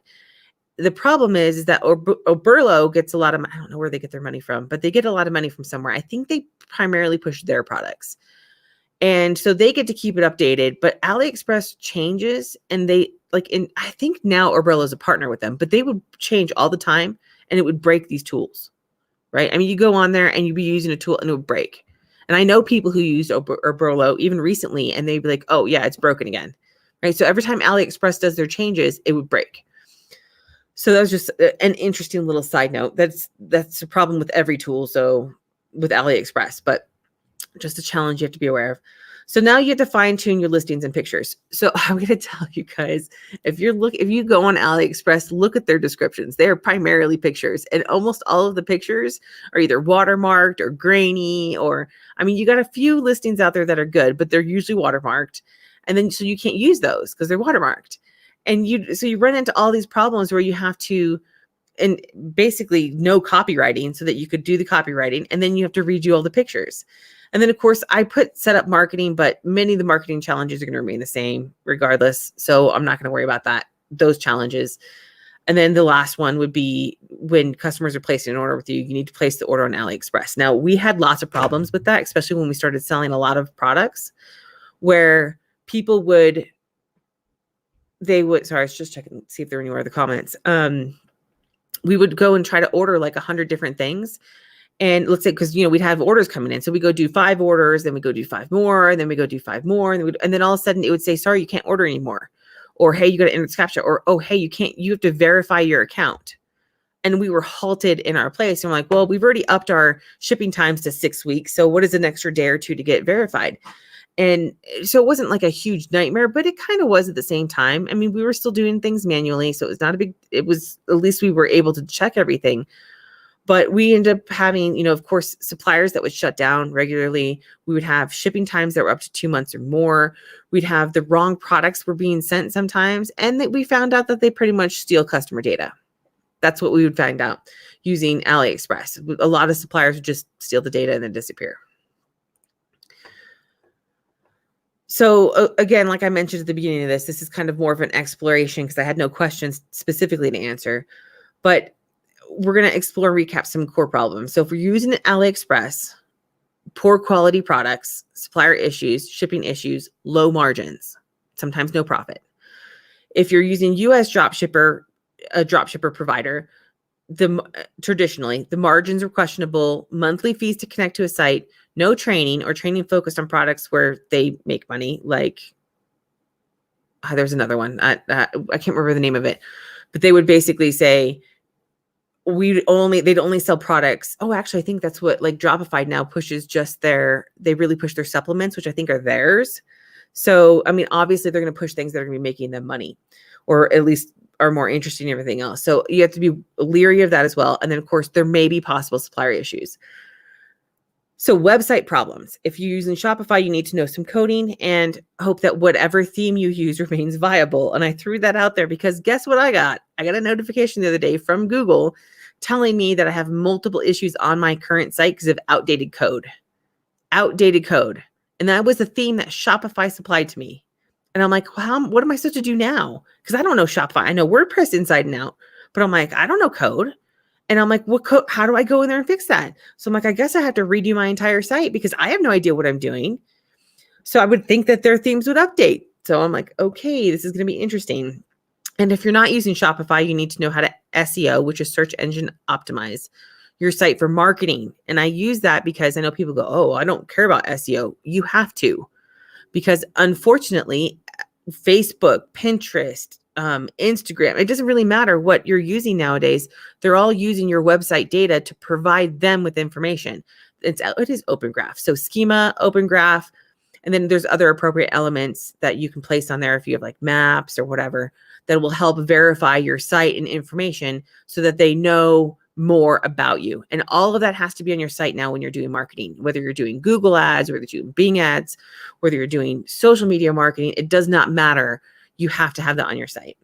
A: The problem is that Oberlo gets a lot of, I don't know where they get their money from, but they get a lot of money from somewhere. I think they primarily push their products. And so they get to keep it updated, but AliExpress changes, and I think now Oberlo is a partner with them, but they would change all the time and it would break these tools, right? I mean, you go on there and you'd be using a tool and it would break. And I know people who used Oberlo even recently, and they'd be like, oh yeah, it's broken again, right? So every time AliExpress does their changes, it would break. So that was just an interesting little side note. That's a problem with every tool. So with AliExpress, but just a challenge you have to be aware of. So now you have to fine tune your listings and pictures. So I'm going to tell you guys, if you go on AliExpress, look at their descriptions. They are primarily pictures, and almost all of the pictures are either watermarked or grainy, or, I mean, you got a few listings out there that are good, but they're usually watermarked. And then, so you can't use those because they're watermarked. And so you run into all these problems where you have to, and basically no copywriting so that you could do the copywriting, and then you have to redo all the pictures. And then of course I put setup marketing, but many of the marketing challenges are going to remain the same regardless. So I'm not going to worry about those challenges. And then the last one would be when customers are placing an order with you, you need to place the order on AliExpress. Now we had lots of problems with that, especially when we started selling a lot of products where people would, sorry, I was just checking, see if there were any other comments. We would go and try to order like 100 different things. And let's say, because, we'd have orders coming in. So we go do 5 orders, then we go do 5 more, and then we go do 5 more. And then all of a sudden it would say, sorry, you can't order anymore. Or, hey, you got to enter this captcha. Or, oh, hey, you have to verify your account. And we were halted in our place. And we're like, well, we've already upped our shipping times to 6 weeks. So what is an extra day or two to get verified? And so it wasn't like a huge nightmare, but it kind of was at the same time. I mean, we were still doing things manually. So it was not it was, at least we were able to check everything. But we ended up having, of course, suppliers that would shut down regularly. We would have shipping times that were up to 2 months or more. We'd have the wrong products were being sent sometimes. And that we found out that they pretty much steal customer data. That's what we would find out using AliExpress. A lot of suppliers would just steal the data and then disappear. So again, like I mentioned at the beginning of this is kind of more of an exploration because I had no questions specifically to answer. But we're going to explore and recap some core problems. So if we're using AliExpress, poor quality products, supplier issues, shipping issues, low margins, sometimes no profit. If you're using US dropshipper, a dropshipper provider, traditionally the margins are questionable, monthly fees to connect to a site, no training or training focused on products where they make money. Like there's another one. I can't remember the name of it, but they would basically say they'd only sell products. Oh, actually, I think that's what like Dropify now pushes they really push their supplements, which I think are theirs. So, I mean, obviously they're going to push things that are going to be making them money, or at least are more interesting in everything else. So you have to be leery of that as well. And then of course there may be possible supplier issues. So website problems. If you're using Shopify, you need to know some coding and hope that whatever theme you use remains viable. And I threw that out there because guess what I got? I got a notification the other day from Google telling me that I have multiple issues on my current site because of outdated code. Outdated code. And that was the theme that Shopify supplied to me. And I'm like, well, what am I supposed to do now? Because I don't know Shopify. I know WordPress inside and out, but I'm like, I don't know code. And I'm like, what code? How do I go in there and fix that? So I'm like, I guess I have to redo my entire site because I have no idea what I'm doing. So I would think that their themes would update. So I'm like, okay, this is going to be interesting. And if you're not using Shopify, you need to know how to SEO, which is search engine optimize your site for marketing. And I use that because I know people go, oh, I don't care about SEO. You have to, because unfortunately, Facebook, Pinterest, Instagram, it doesn't really matter what you're using nowadays. They're all using your website data to provide them with information. It is Open Graph. So schema, Open Graph, and then there's other appropriate elements that you can place on there if you have like maps or whatever that will help verify your site and information so that they know more about you. And all of that has to be on your site now when you're doing marketing, whether you're doing Google ads, whether you're doing Bing ads, whether you're doing social media marketing, it does not matter. You have to have that on your site.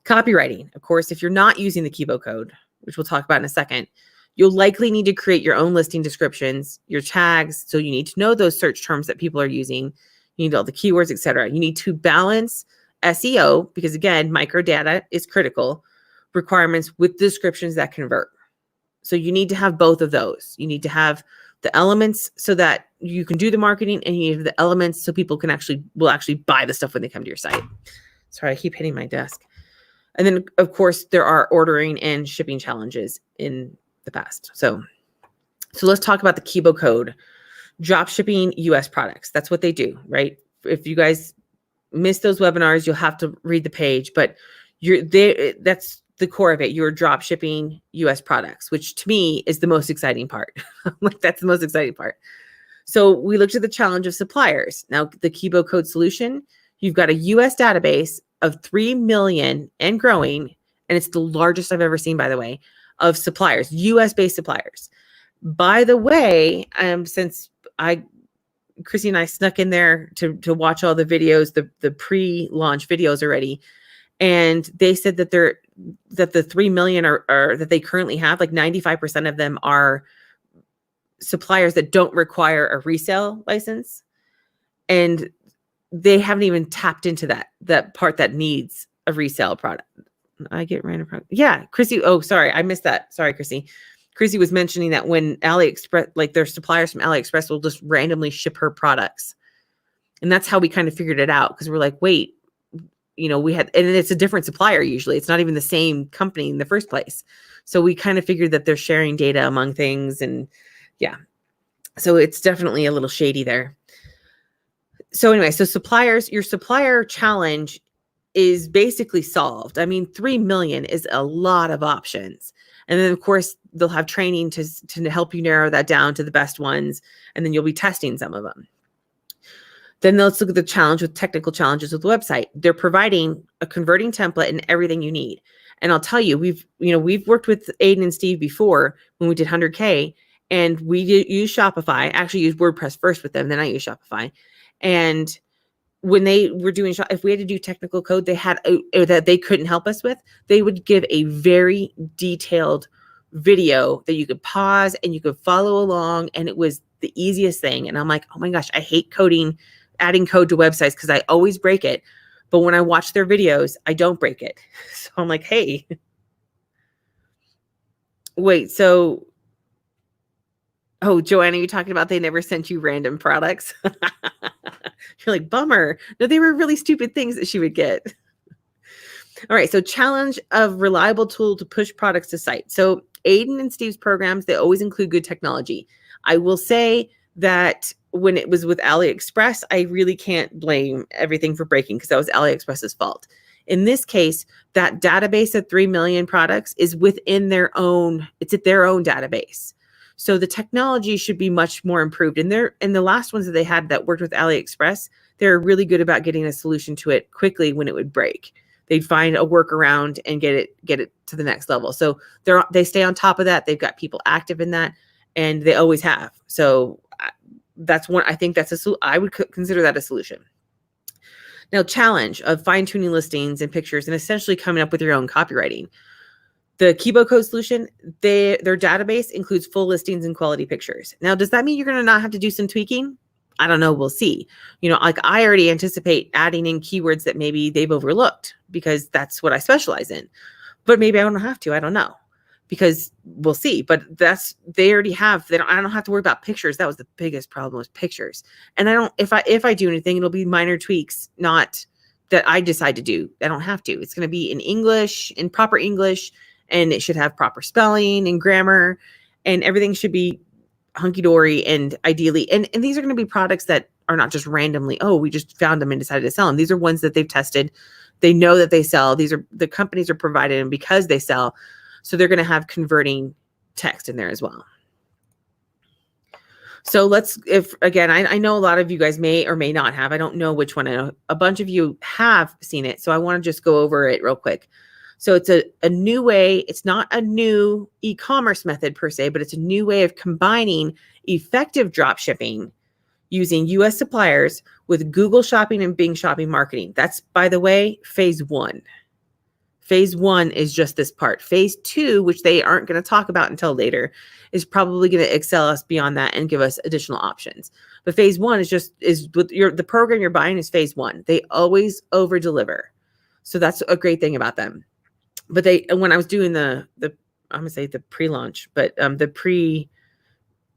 A: Copywriting. Of course, if you're not using the Kibo Code, which we'll talk about in a second, you'll likely need to create your own listing descriptions, your tags. So you need to know those search terms that people are using. You need all the keywords, etc. You need to balance SEO because again, microdata is critical requirements with descriptions that convert. So you need to have both of those. You need to have the elements so that you can do the marketing, and you need the elements so people will actually buy the stuff when they come to your site. Sorry, I keep hitting my desk. And then of course there are ordering and shipping challenges in the past. So let's talk about the Kibo Code. Drop shipping US products. That's what they do, right? If you guys miss those webinars, you'll have to read the page, but you're there. That's the core of it. You're drop shipping US products, which to me is the most exciting part. Like that's the most exciting part. So we looked at the challenge of suppliers. Now the Kibo Code solution, you've got a US database of 3 million and growing, and it's the largest I've ever seen, by the way, of suppliers, US based suppliers. By the way, since Chrissy and I snuck in there to watch all the videos, the pre-launch videos already, and they said that the 3 million are that they currently have, like 95% of them are suppliers that don't require a resale license, and they haven't even tapped into that part that needs a resale product. I get random product. Yeah, Chrissy. Oh, sorry, I missed that. Sorry, Chrissy. Chrissy was mentioning that when AliExpress, like their suppliers from AliExpress will just randomly ship her products. And that's how we kind of figured it out, because we're like, wait, we had, and it's a different supplier usually. It's not even the same company in the first place. So we kind of figured that they're sharing data among things, and yeah. So it's definitely a little shady there. So anyway, so suppliers, your supplier challenge is basically solved. I mean, 3 million is a lot of options. And then of course they'll have training to help you narrow that down to the best ones. And then you'll be testing some of them. Then let's look at the challenge with technical challenges with the website. They're providing a converting template and everything you need. And I'll tell you, we've worked with Aiden and Steve before when we did 100K, and we use Shopify. I actually used WordPress first with them, then I used Shopify. And when they were doing, if we had to do technical code, they had that they couldn't help us with, they would give a very detailed video that you could pause and you could follow along. And it was the easiest thing. And I'm like, oh my gosh, I hate adding code to websites because I always break it. But when I watch their videos, I don't break it. So I'm like, hey, wait, so, oh, Joanna, you're talking about they never sent you random products? You're like, bummer. No, they were really stupid things that she would get. All right, so challenge of reliable tool to push products to site. So Aiden and Steve's programs, they always include good technology. I will say that when it was with AliExpress, I really can't blame everything for breaking because that was AliExpress's fault. In this case, that database of 3 million products is within their own, it's at their own database. So the technology should be much more improved. And the last ones that they had that worked with AliExpress, they're really good about getting a solution to it quickly when it would break. They'd find a workaround and get it to the next level. So they stay on top of that. They've got people active in that, and they always have. So that's one. I think I would consider that a solution. Now, challenge of fine-tuning listings and pictures and essentially coming up with your own copywriting. The Kibo Code solution, their database includes full listings and quality pictures. Now, does that mean you're going to not have to do some tweaking? I don't know. We'll see. Like I already anticipate adding in keywords that maybe they've overlooked because that's what I specialize in. But maybe I don't have to. I don't know, because we'll see. But they already have. I don't have to worry about pictures. That was the biggest problem, was pictures. And I don't. If I do anything, it'll be minor tweaks, not that I decide to do. I don't have to. It's going to be in English, in proper English. And it should have proper spelling and grammar, and everything should be hunky-dory and ideally. And these are going to be products that are not just randomly, oh, we just found them and decided to sell them. These are ones that they've tested. They know that they sell. The companies are provided them because they sell. So they're going to have converting text in there as well. So I know a lot of you guys may or may not have. I don't know which one. I know a bunch of you have seen it. So I want to just go over it real quick. So it's a new way. It's not a new e-commerce method per se, but it's a new way of combining effective drop shipping using US suppliers with Google Shopping and Bing Shopping marketing. That's, by the way, phase 1. Phase 1 is just this part. Phase 2, which they aren't going to talk about until later, is probably going to excel us beyond that and give us additional options. But phase 1 is with the program you're buying is phase 1. They always over deliver. So that's a great thing about them. But when I was doing the I'm gonna say the pre-launch, but the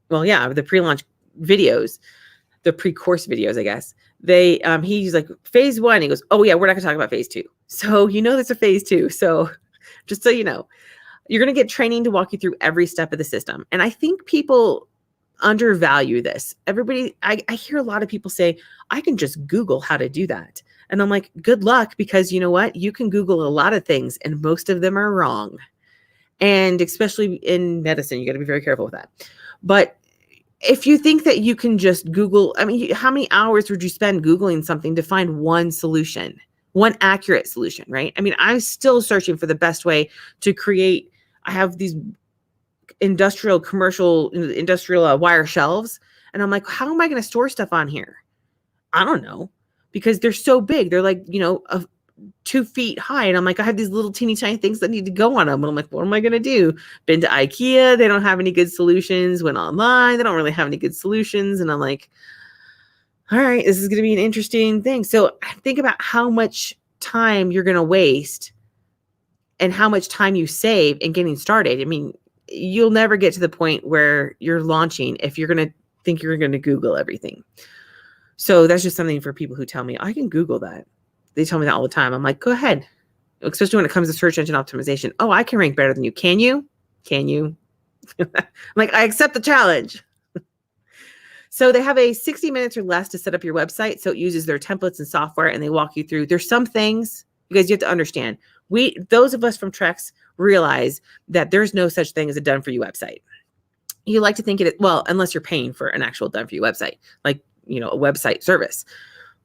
A: pre-launch videos, the pre-course videos, I guess, he's like, phase 1, he goes, oh yeah, we're not gonna talk about phase 2. So there's a phase 2. So just so you know, you're gonna get training to walk you through every step of the system. And I think people undervalue this. Everybody, I hear a lot of people say, I can just Google how to do that. And I'm like, good luck, because you know what? You can Google a lot of things and most of them are wrong. And especially in medicine, you got to be very careful with that. But if you think that you can just Google, I mean, how many hours would you spend Googling something to find one solution, one accurate solution, right? I mean, I'm still searching for the best way to create. I have these industrial wire shelves. And I'm like, how am I going to store stuff on here? I don't know, because they're so big. They're like, 2 feet high. And I'm like, I have these little teeny tiny things that need to go on them. And I'm like, what am I going to do? Been to IKEA. They don't have any good solutions. Went online. They don't really have any good solutions. And I'm like, all right, this is going to be an interesting thing. So think about how much time you're going to waste and how much time you save in getting started. I mean, you'll never get to the point where you're launching if you're going to think you're going to Google everything. So that's just something for people who tell me, I can Google that. They tell me that all the time. I'm like, go ahead. Especially when it comes to search engine optimization. Oh, I can rank better than you. Can you? Can you? I'm like, I accept the challenge. So they have a 60 minutes or less to set up your website. So it uses their templates and software, and they walk you through. There's some things, because you have to understand, those of us from Trex realize that there's no such thing as a done for you website. You like to think it, well, unless you're paying for an actual done for you website, like, a website service.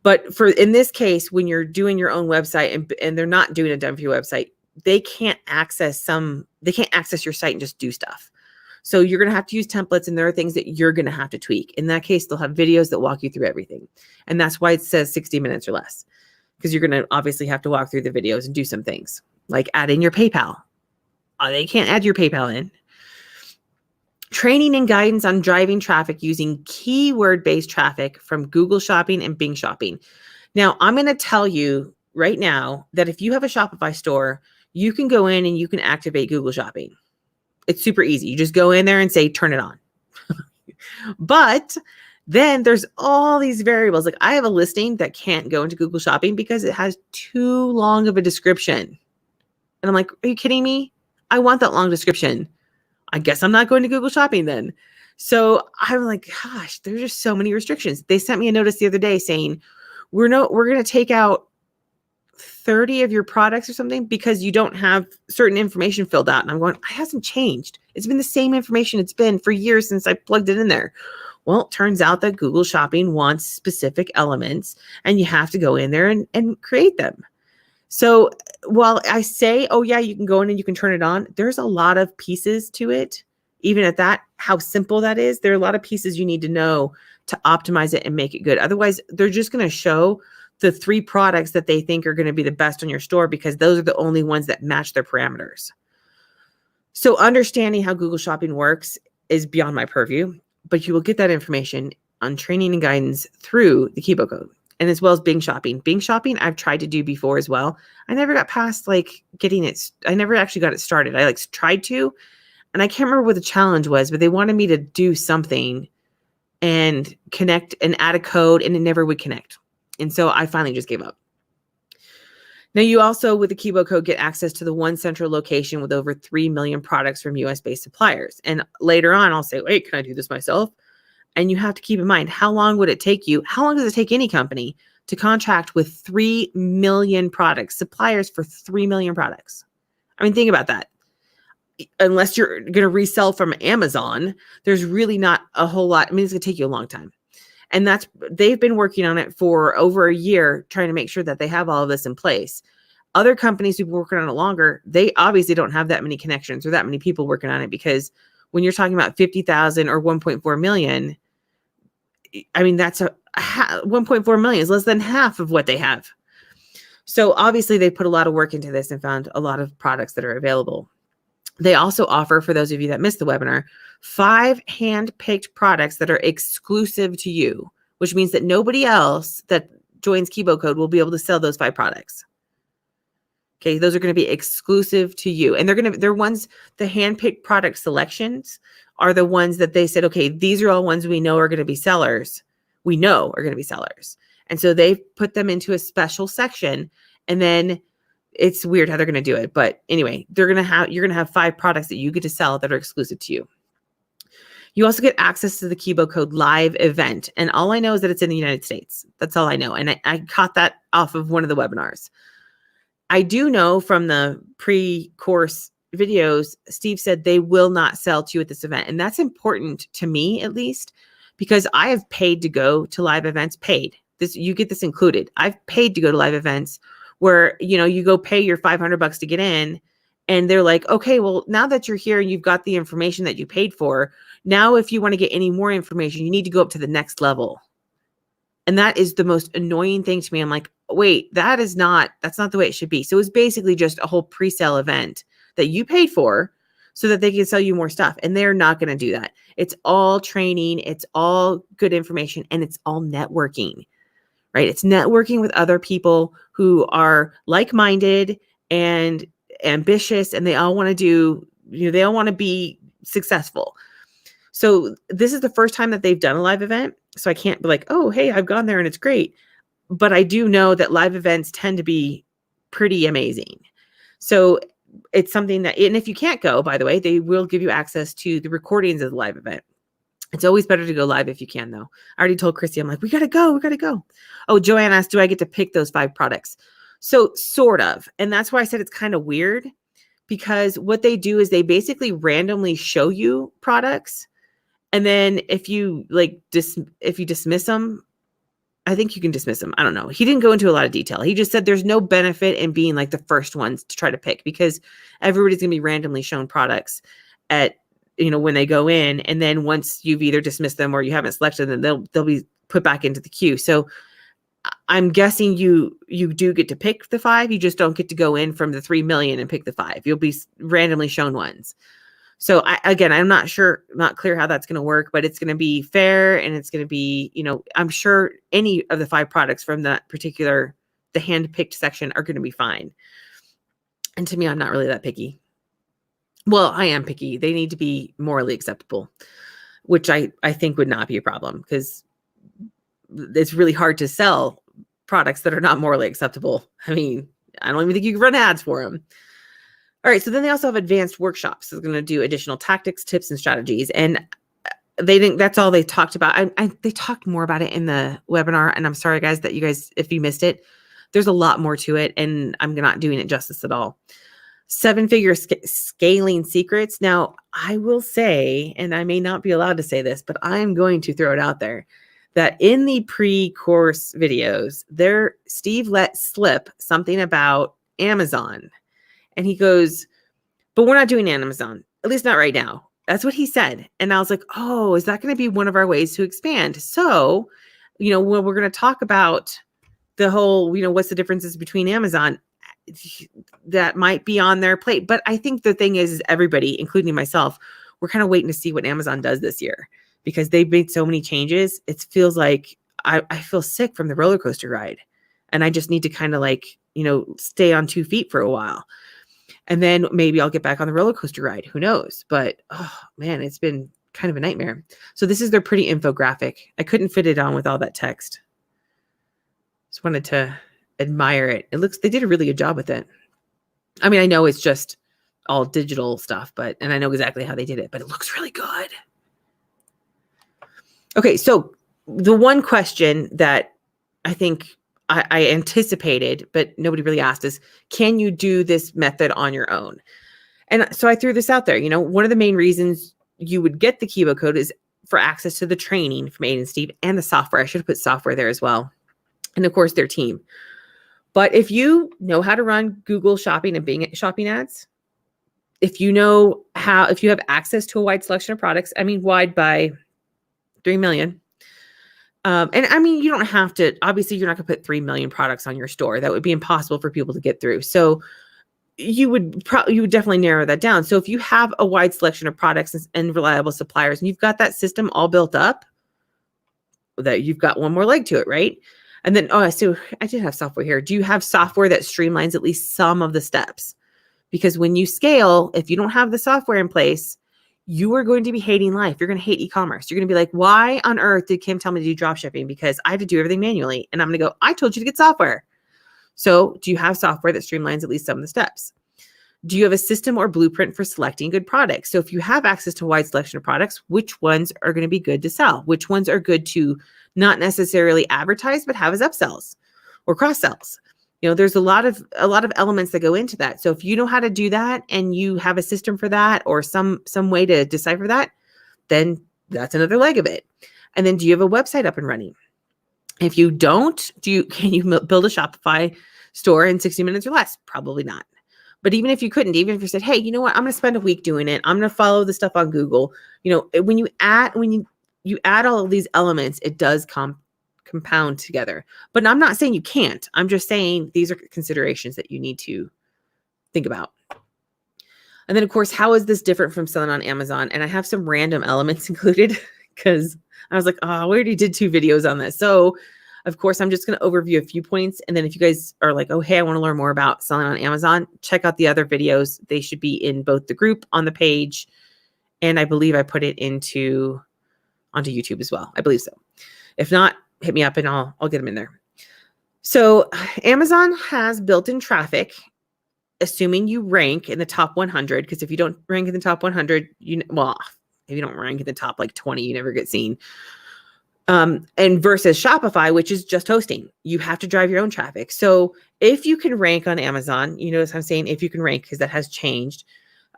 A: But in this case, when you're doing your own website and they're not doing a done for you website, they can't access your site and just do stuff. So you're going to have to use templates, and there are things that you're going to have to tweak. In that case, they'll have videos that walk you through everything. And that's why it says 60 minutes or less, because you're going to obviously have to walk through the videos and do some things like add in your PayPal. They can't add your PayPal in. Training and guidance on driving traffic using keyword-based traffic from Google Shopping and Bing Shopping. Now, I'm going to tell you right now that if you have a Shopify store, you can go in and you can activate Google Shopping. It's super easy. You just go in there and say, turn it on. But then there's all these variables. Like, I have a listing that can't go into Google Shopping because it has too long of a description. And I'm like, are you kidding me? I want that long description. I guess I'm not going to Google Shopping then. So I'm like, gosh, there's just so many restrictions. They sent me a notice the other day saying, we're going to take out 30 of your products or something because you don't have certain information filled out. And I'm going, it hasn't changed. It's been the same information it's been for years since I plugged it in there. Well, it turns out that Google Shopping wants specific elements, and you have to go in there and create them. So while I say, oh yeah, you can go in and you can turn it on, there's a lot of pieces to it. Even at that, how simple that is, there are a lot of pieces you need to know to optimize it and make it good. Otherwise, they're just going to show the 3 products that they think are going to be the best on your store because those are the only ones that match their parameters. So understanding how Google Shopping works is beyond my purview, but you will get that information on training and guidance through the Kibo Code. And as well as Bing Shopping. Bing Shopping, I've tried to do before as well. I never got past getting it. I never actually got it started. I tried to, and I can't remember what the challenge was, but they wanted me to do something and connect and add a code, and it never would connect. And so I finally just gave up. Now, you also, with the Kibo Code, get access to the one central location with over 3 million products from US-based suppliers. And later on, I'll say, wait, can I do this myself? And you have to keep in mind, how long would it take you? How long does it take any company to contract with 3 million products, suppliers for 3 million products? I mean, think about that. Unless you're going to resell from Amazon, there's really not a whole lot. I mean, it's going to take you a long time. And they've been working on it for over a year, trying to make sure that they have all of this in place. Other companies who've been working on it longer, they obviously don't have that many connections or that many people working on it, because when you're talking about 50,000 or 1.4 million, I mean, that's 1.4 million is less than half of what they have. So obviously they put a lot of work into this and found a lot of products that are available. They also offer, for those of you that missed the webinar, 5 hand-picked products that are exclusive to you, which means that nobody else that joins Kibo Code will be able to sell those 5 products. Okay, those are going to be exclusive to you. And they're ones, the hand-picked product selections are the ones that they said, okay, these are all ones we know are going to be sellers. We know are going to be sellers. And so they've put them into a special section, and then it's weird how they're going to do it. But anyway, you're going to have 5 products that you get to sell that are exclusive to you. You also get access to the Kibo Code live event. And all I know is that it's in the United States. That's all I know. And I caught that off of one of the webinars. I do know from the pre-course videos, Steve said they will not sell to you at this event. And that's important to me, at least, because I have paid to go to live events, paid. You get this included. I've paid to go to live events where, you go pay your $500 to get in, and they're like, okay, well, now that you're here and you've got the information that you paid for, now if you want to get any more information, you need to go up to the next level. And that is the most annoying thing to me. I'm like, wait, that's not the way it should be. So it was basically just a whole pre-sale event that you paid for so that they can sell you more stuff. And they're not going to do that. It's all training. It's all good information. And it's all networking, right? It's networking with other people who are like-minded and ambitious, and they all want to they all want to be successful. So this is the first time that they've done a live event. So I can't be like, oh, hey, I've gone there and it's great. But I do know that live events tend to be pretty amazing. So it's something that, and if you can't go, by the way, they will give you access to the recordings of the live event. It's always better to go live if you can, though. I already told Chrissy, I'm like, we got to go. Oh, Joanne asked, do I get to pick those 5 products? So sort of. And that's why I said it's kind of weird, because what they do is they basically randomly show you products. And then if you dismiss them, I think you can dismiss them. I don't know. He didn't go into a lot of detail. He just said there's no benefit in being like the first ones to try to pick, because everybody's going to be randomly shown products at, when they go in. And then once you've either dismissed them or you haven't selected them, they'll be put back into the queue. So I'm guessing you do get to pick the 5. You just don't get to go in from the 3 million and pick the 5. You'll be randomly shown ones. So I'm not clear how that's going to work, but it's going to be fair. And it's going to be, I'm sure any of the 5 products from that particular, the hand-picked section are going to be fine. And to me, I'm not really that picky. Well, I am picky. They need to be morally acceptable, which I think would not be a problem, because it's really hard to sell products that are not morally acceptable. I mean, I don't even think you can run ads for them. All right. So then they also have advanced workshops. They're going to do additional tactics, tips, and strategies. And they think that's all they talked about. They talked more about it in the webinar. And I'm sorry, guys, if you missed it, there's a lot more to it. And I'm not doing it justice at all. 7-figure scaling secrets. Now, I will say, and I may not be allowed to say this, but I'm going to throw it out there, that in the pre-course videos, Steve let slip something about Amazon. And he goes, but we're not doing Amazon, at least not right now. That's what he said. And I was like, oh, is that going to be one of our ways to expand? So, when we're going to talk about the whole, what's the differences between Amazon, that might be on their plate. But I think the thing is everybody, including myself, we're kind of waiting to see what Amazon does this year, because they've made so many changes. It feels like I feel sick from the roller coaster ride, and I just need to kind of stay on 2 feet for a while. And then maybe I'll get back on the roller coaster ride. Who knows? But, oh man, it's been kind of a nightmare. So this is their pretty infographic. I couldn't fit it on with all that text. Just wanted to admire it. They did a really good job with it. I mean, I know it's just all digital stuff, and I know exactly how they did it, but it looks really good. Okay. So the one question that I think I anticipated, but nobody really asked, is, can you do this method on your own? And so I threw this out there. One of the main reasons you would get the Kibo Code is for access to the training from Aiden and Steve and the software. I should have put software there as well. And of course, their team. But if you know how to run Google Shopping and Bing Shopping ads, if you have access to a wide selection of products, wide by 3 million. And I mean, you don't have to, obviously you're not gonna put 3 million products on your store. That would be impossible for people to get through. So you would definitely narrow that down. So if you have a wide selection of products and reliable suppliers, and you've got that system all built up, that you've got one more leg to it, right? And then, so I did have software here. Do you have software that streamlines at least some of the steps? Because when you scale, if you don't have the software in place, you are going to be hating life. You're going to hate e-commerce. You're going to be like, why on earth did Kim tell me to do drop shipping? Because I had to do everything manually. And I'm going to go, I told you to get software. So do you have software that streamlines at least some of the steps? Do you have a system or blueprint for selecting good products? So if you have access to a wide selection of products, which ones are going to be good to sell? Which ones are good to not necessarily advertise, but have as upsells or cross sells? There's a lot of elements that go into that. So if you know how to do that and you have a system for that or some way to decipher that, then that's another leg of it. And then do you have a website up and running? If you don't, can you build a Shopify store in 60 minutes or less? Probably not. But even if you couldn't, even if you said, hey, you know what, I'm going to spend a week doing it. I'm going to follow the stuff on Google. When you add all of these elements, it does compound together. But I'm not saying you can't. I'm just saying these are considerations that you need to think about. And then, of course, how is this different from selling on Amazon? And I have some random elements included because I was like, we already did 2 videos on this. So, of course, I'm just going to overview a few points. And then if you guys are like, oh, hey, I want to learn more about selling on Amazon, check out the other videos. They should be in both the group on the page. And I believe I put it onto YouTube as well. I believe so. If not, hit me up and I'll get them in there. So Amazon has built-in traffic, assuming you rank in the top 100. Because if you don't rank in the top 100, if you don't rank in the top like 20, you never get seen. And versus Shopify, which is just hosting, you have to drive your own traffic. So if you can rank on Amazon, you notice I'm saying if you can rank because that has changed.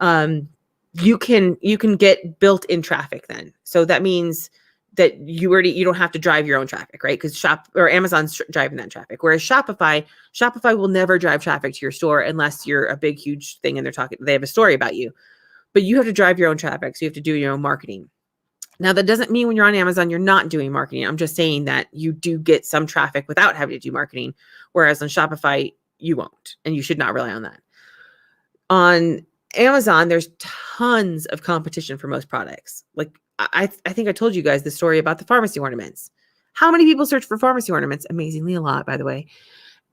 A: You can get built-in traffic then. So that means that you don't have to drive your own traffic, right? Because Amazon's driving that traffic. Whereas Shopify will never drive traffic to your store unless you're a big, huge thing and they have a story about you. But you have to drive your own traffic. So you have to do your own marketing. Now, that doesn't mean when you're on Amazon, you're not doing marketing. I'm just saying that you do get some traffic without having to do marketing. Whereas on Shopify, you won't, and you should not rely on that. On Amazon, there's tons of competition for most products. Like I think I told you guys the story about the pharmacy ornaments. How many people search for pharmacy ornaments? Amazingly a lot, by the way.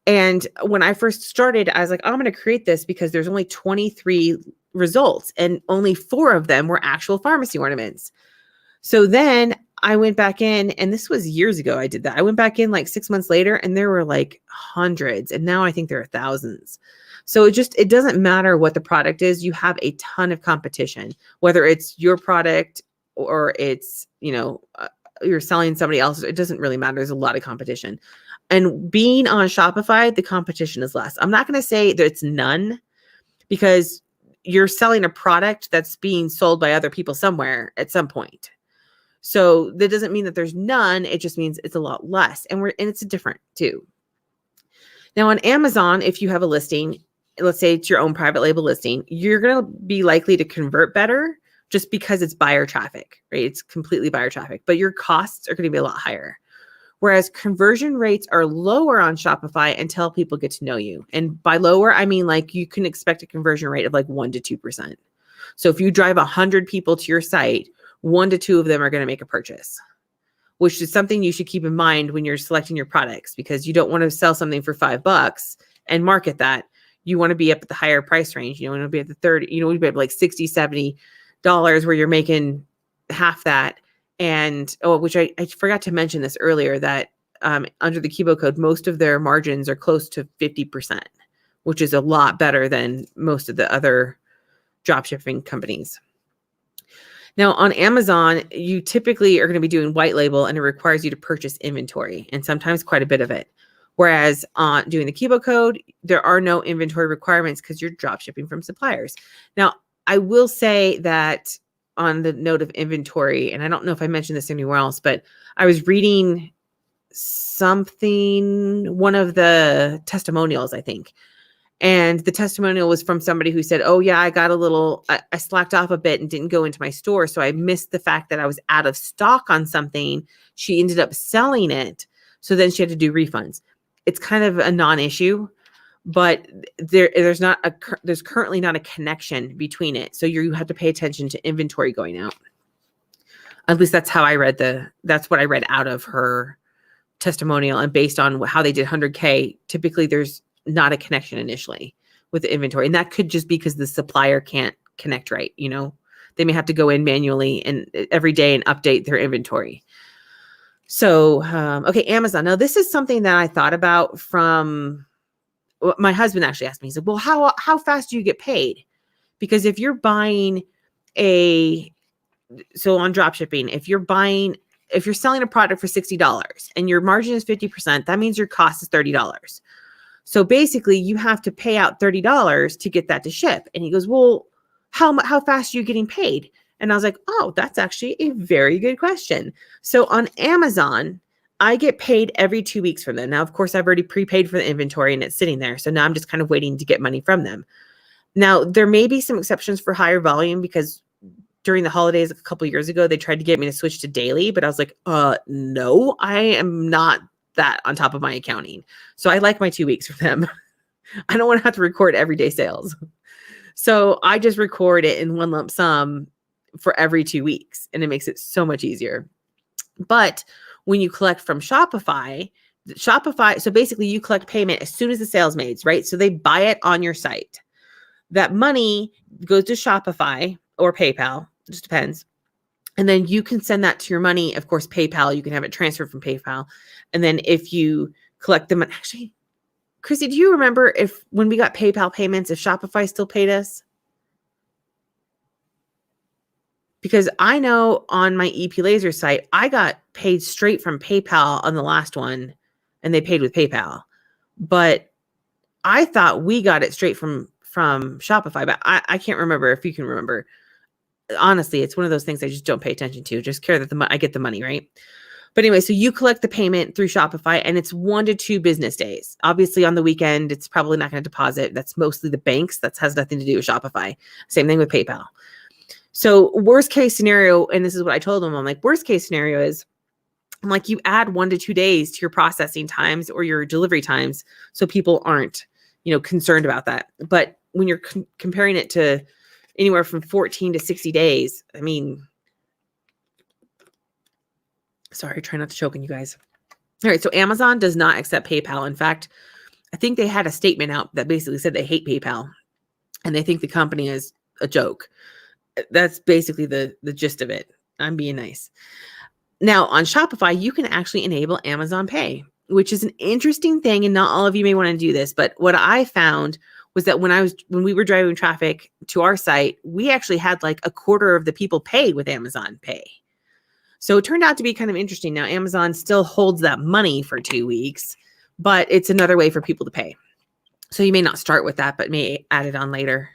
A: And when I first started, I was like, I'm going to create this because there's only 23 results and only 4 of them were actual pharmacy ornaments. So then I went back in, and this was years ago I did that. I went back in like 6 months later and there were like hundreds. And now I think there are thousands. So it doesn't matter what the product is. You have a ton of competition, whether it's your product or it's, you're selling somebody else's. It doesn't really matter. There's a lot of competition. And being on Shopify, the competition is less. I'm not going to say that it's none because you're selling a product that's being sold by other people somewhere at some point. So that doesn't mean that there's none. It just means it's a lot less. And it's different too. Now on Amazon, if you have a listing, let's say it's your own private label listing, you're going to be likely to convert better just because it's buyer traffic, right? It's completely buyer traffic, but your costs are going to be a lot higher. Whereas conversion rates are lower on Shopify until people get to know you. And by lower, I mean like you can expect a conversion rate of like 1 to 2%. So if you drive 100 people to your site, 1 to 2 of them are going to make a purchase, which is something you should keep in mind when you're selecting your products, because you don't want to sell something for $5 and market that. You want to be up at the higher price range. You want to be at the 30, you want to be at like $60, $70 where you're making half that. And, which I forgot to mention this earlier, that under the Kibo Code, most of their margins are close to 50%, which is a lot better than most of the other dropshipping companies. Now on Amazon, you typically are going to be doing white label and it requires you to purchase inventory and sometimes quite a bit of it. Whereas on doing the Kibo Code, there are no inventory requirements because you're dropshipping from suppliers. Now, I will say that on the note of inventory, and I don't know if I mentioned this anywhere else, but I was reading one of the testimonials, I think. And the testimonial was from somebody who said, oh yeah, I slacked off a bit and didn't go into my store. So I missed the fact that I was out of stock on something. She ended up selling it. So then she had to do refunds. It's kind of a non-issue, but there's currently not a connection between it. So you have to pay attention to inventory going out. At least that's how that's what I read out of her testimonial. And based on how they did 100K, typically there's not a connection initially with the inventory. And that could just be because the supplier can't connect right. They may have to go in manually and every day and update their inventory. So, okay, Amazon. Now this is something that I thought about my husband actually asked me. He said, well, how fast do you get paid? Because if you're buying so on dropshipping, if you're selling a product for $60 and your margin is 50%, that means your cost is $30. So basically you have to pay out $30 to get that to ship. And he goes, well, how fast are you getting paid? And I was like, oh, that's actually a very good question. So on Amazon, I get paid every 2 weeks from them. Now, of course, I've already prepaid for the inventory and it's sitting there. So now I'm just kind of waiting to get money from them. Now, there may be some exceptions for higher volume because during the holidays a couple of years ago, they tried to get me to switch to daily, but I was like, no, I am not that on top of my accounting. So I like my 2 weeks from them. I don't want to have to record everyday sales. So I just record it in one lump sum for every 2 weeks, and it makes it so much easier. But when you collect from Shopify, so basically you collect payment as soon as the sale's made, right? So they buy it on your site. That money goes to Shopify or PayPal, it just depends. And then you can send that to your money. Of course, PayPal, you can have it transferred from PayPal. And then if you collect them, actually, Chrissy, do you remember when we got PayPal payments, if Shopify still paid us? Because I know on my EP Laser site, I got paid straight from PayPal on the last one, and they paid with PayPal. But I thought we got it straight from Shopify, but I can't remember if you can remember. Honestly, it's one of those things I just don't pay attention to. Just care that I get the money, right? But anyway, so you collect the payment through Shopify, and it's 1 to 2 business days. Obviously, on the weekend, it's probably not going to deposit. That's mostly the banks. That has nothing to do with Shopify. Same thing with PayPal. So worst case scenario, and this is what I told them, I'm like, worst case scenario is, I'm like, you add 1 to 2 days to your processing times or your delivery times so people aren't, concerned about that. But when you're comparing it to anywhere from 14 to 60 days, I mean, sorry, try not to choke on you guys. All right, so Amazon does not accept PayPal. In fact, I think they had a statement out that basically said they hate PayPal and they think the company is a joke. That's basically the gist of it. I'm being nice. Now, on Shopify, you can actually enable Amazon Pay, which is an interesting thing, and not all of you may want to do this, but what I found was that when we were driving traffic to our site, we actually had like a quarter of the people pay with Amazon Pay. So it turned out to be kind of interesting. Now, Amazon still holds that money for 2 weeks, but it's another way for people to pay. So you may not start with that, but may add it on later.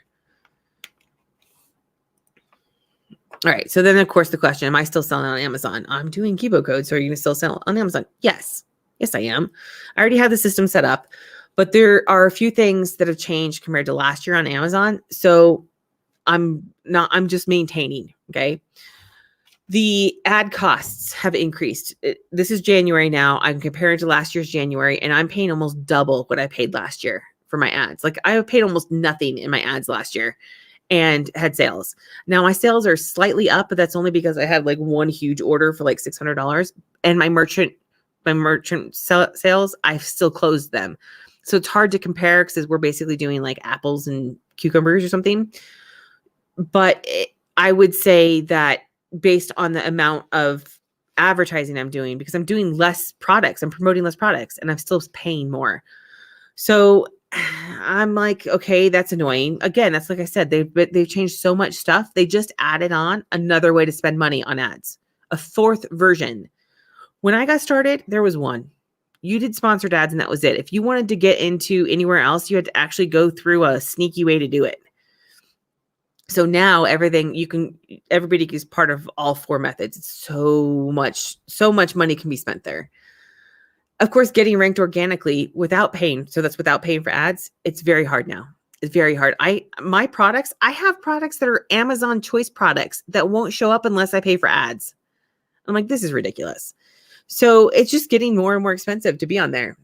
A: All right. So then, of course, the question, am I still selling on Amazon? I'm doing Kibo Code. So are you going to still sell on Amazon? Yes. Yes, I am. I already have the system set up, but there are a few things that have changed compared to last year on Amazon. So I'm just maintaining. Okay. The ad costs have increased. This is January now. I'm comparing to last year's January, and I'm paying almost double what I paid last year for my ads. Like I paid almost nothing in my ads last year and had sales. Now my sales are slightly up, but that's only because I had like one huge order for like $600, and my merchant sales, I've still closed them. So it's hard to compare because we're basically doing like apples and cucumbers or something. But I would say that based on the amount of advertising I'm doing, because I'm doing less products, I'm promoting less products, and I'm still paying more. So I'm like, okay, that's annoying. Again, that's like I said, they've changed so much stuff. They just added on another way to spend money on ads, a fourth version. When I got started, there was one. You did sponsored ads and that was it. If you wanted to get into anywhere else, you had to actually go through a sneaky way to do it. So now everybody is part of all 4 methods. It's so much money can be spent there. Of course, getting ranked organically without paying. So that's without paying for ads. It's very hard now. It's very hard. I have products that are Amazon choice products that won't show up unless I pay for ads. I'm like, this is ridiculous. So it's just getting more and more expensive to be on there.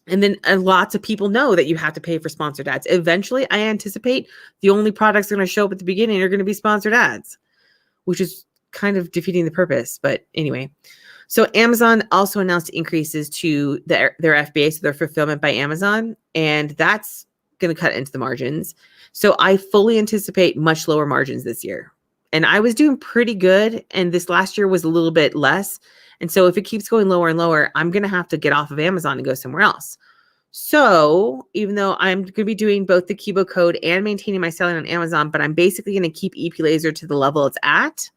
A: And then lots of people know that you have to pay for sponsored ads. Eventually, I anticipate the only products that are going to show up at the beginning are going to be sponsored ads, which is kind of defeating the purpose. But anyway, so Amazon also announced increases to their FBA, so their fulfillment by Amazon, and that's going to cut into the margins. So I fully anticipate much lower margins this year. And I was doing pretty good, and this last year was a little bit less. And so if it keeps going lower and lower, I'm going to have to get off of Amazon and go somewhere else. So even though I'm going to be doing both the Kibo Code and maintaining my selling on Amazon, but I'm basically going to keep EP Laser to the level it's at.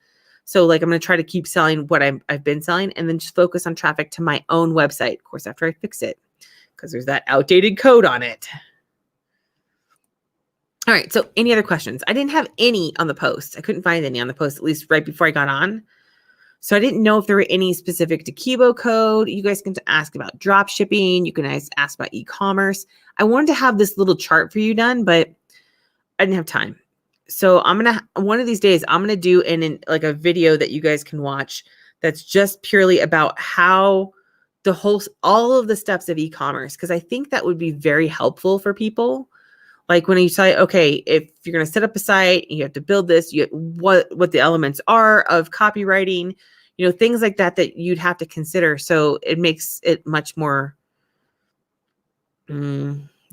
A: So like I'm going to try to keep selling what I've been selling and then just focus on traffic to my own website, of course, after I fix it, because there's that outdated code on it. All right. So any other questions? I didn't have any on the post. I couldn't find any on the post, at least right before I got on. So I didn't know if there were any specific to Kibo Code. You guys can ask about drop shipping. You can ask about e-commerce. I wanted to have this little chart for you done, but I didn't have time. So one of these days, I'm going to do like a video that you guys can watch that's just purely about how all of the steps of e-commerce, because I think that would be very helpful for people. Like when you say, okay, if you're going to set up a site, you have to build this, what the elements are of copywriting, things like that you'd have to consider. So it makes it much more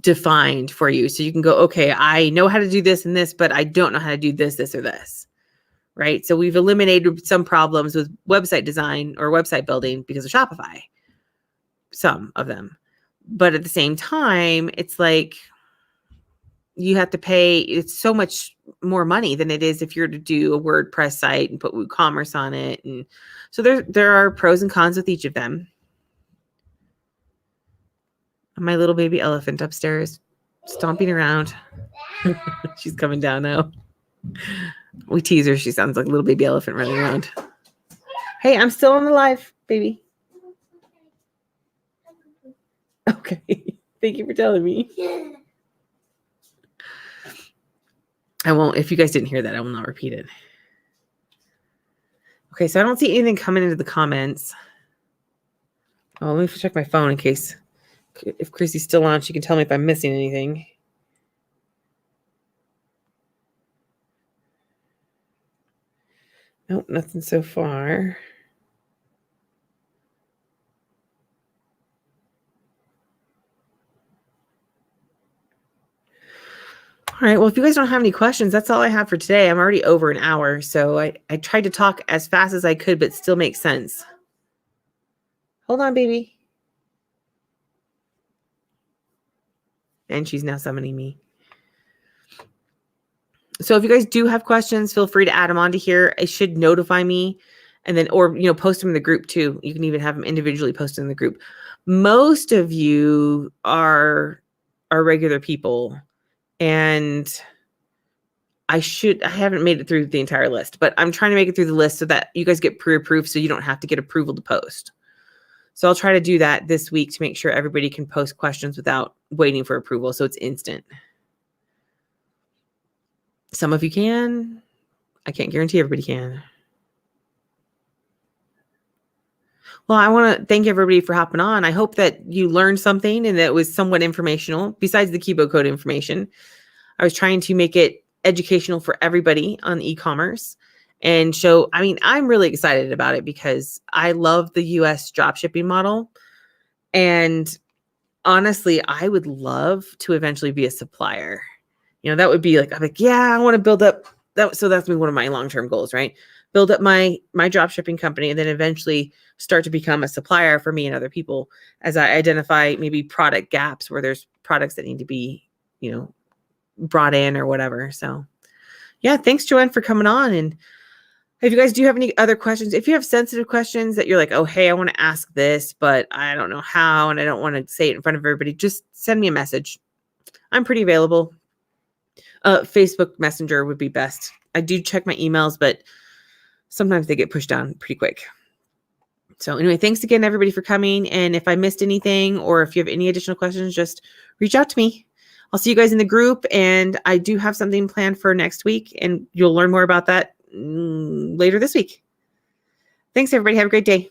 A: defined for you. So you can go, okay, I know how to do this and this, but I don't know how to do this, or this, right? So we've eliminated some problems with website design or website building because of Shopify, some of them. But at the same time, it's like, you have to pay, it's so much more money than it is if you're to do a WordPress site and put WooCommerce on it. And so there are pros and cons with each of them. My little baby elephant upstairs stomping around. She's coming down now. We tease her. She sounds like a little baby elephant running around. Hey, I'm still on the live, baby. Okay. Thank you for telling me. I won't, if you guys didn't hear that, I will not repeat it. Okay, so I don't see anything coming into the comments. Oh, let me check my phone in case, if Chrissy's still on, she can tell me if I'm missing anything. Nope, nothing so far. All right. Well, if you guys don't have any questions, that's all I have for today. I'm already over an hour. So I tried to talk as fast as I could, but still make sense. Hold on, baby. And she's now summoning me. So if you guys do have questions, feel free to add them onto here. It should notify me. And then, or, post them in the group too. You can even have them individually posted in the group. Most of you are regular people. And I haven't made it through the entire list, but I'm trying to make it through the list so that you guys get pre-approved so you don't have to get approval to post. So I'll try to do that this week to make sure everybody can post questions without waiting for approval. So it's instant. Some of you can. I can't guarantee everybody can. Well, I want to thank everybody for hopping on. I hope that you learned something and that it was somewhat informational besides the Kibo Code information. I was trying to make it educational for everybody on e-commerce and show, I'm really excited about it because I love the US dropshipping model. And honestly, I would love to eventually be a supplier. That would be like, I'm like, yeah, I want to build up that. So that's one of my long-term goals, right? Build up my dropshipping company and then eventually start to become a supplier for me and other people as I identify maybe product gaps where there's products that need to be, brought in or whatever. So yeah, thanks Joanne for coming on. And if you guys do have any other questions, if you have sensitive questions that you're like, oh, hey, I want to ask this, but I don't know how, and I don't want to say it in front of everybody, just send me a message. I'm pretty available. Facebook Messenger would be best. I do check my emails, but sometimes they get pushed down pretty quick. So anyway, thanks again, everybody, for coming. And if I missed anything or if you have any additional questions, just reach out to me. I'll see you guys in the group. And I do have something planned for next week, and you'll learn more about that later this week. Thanks, everybody. Have a great day.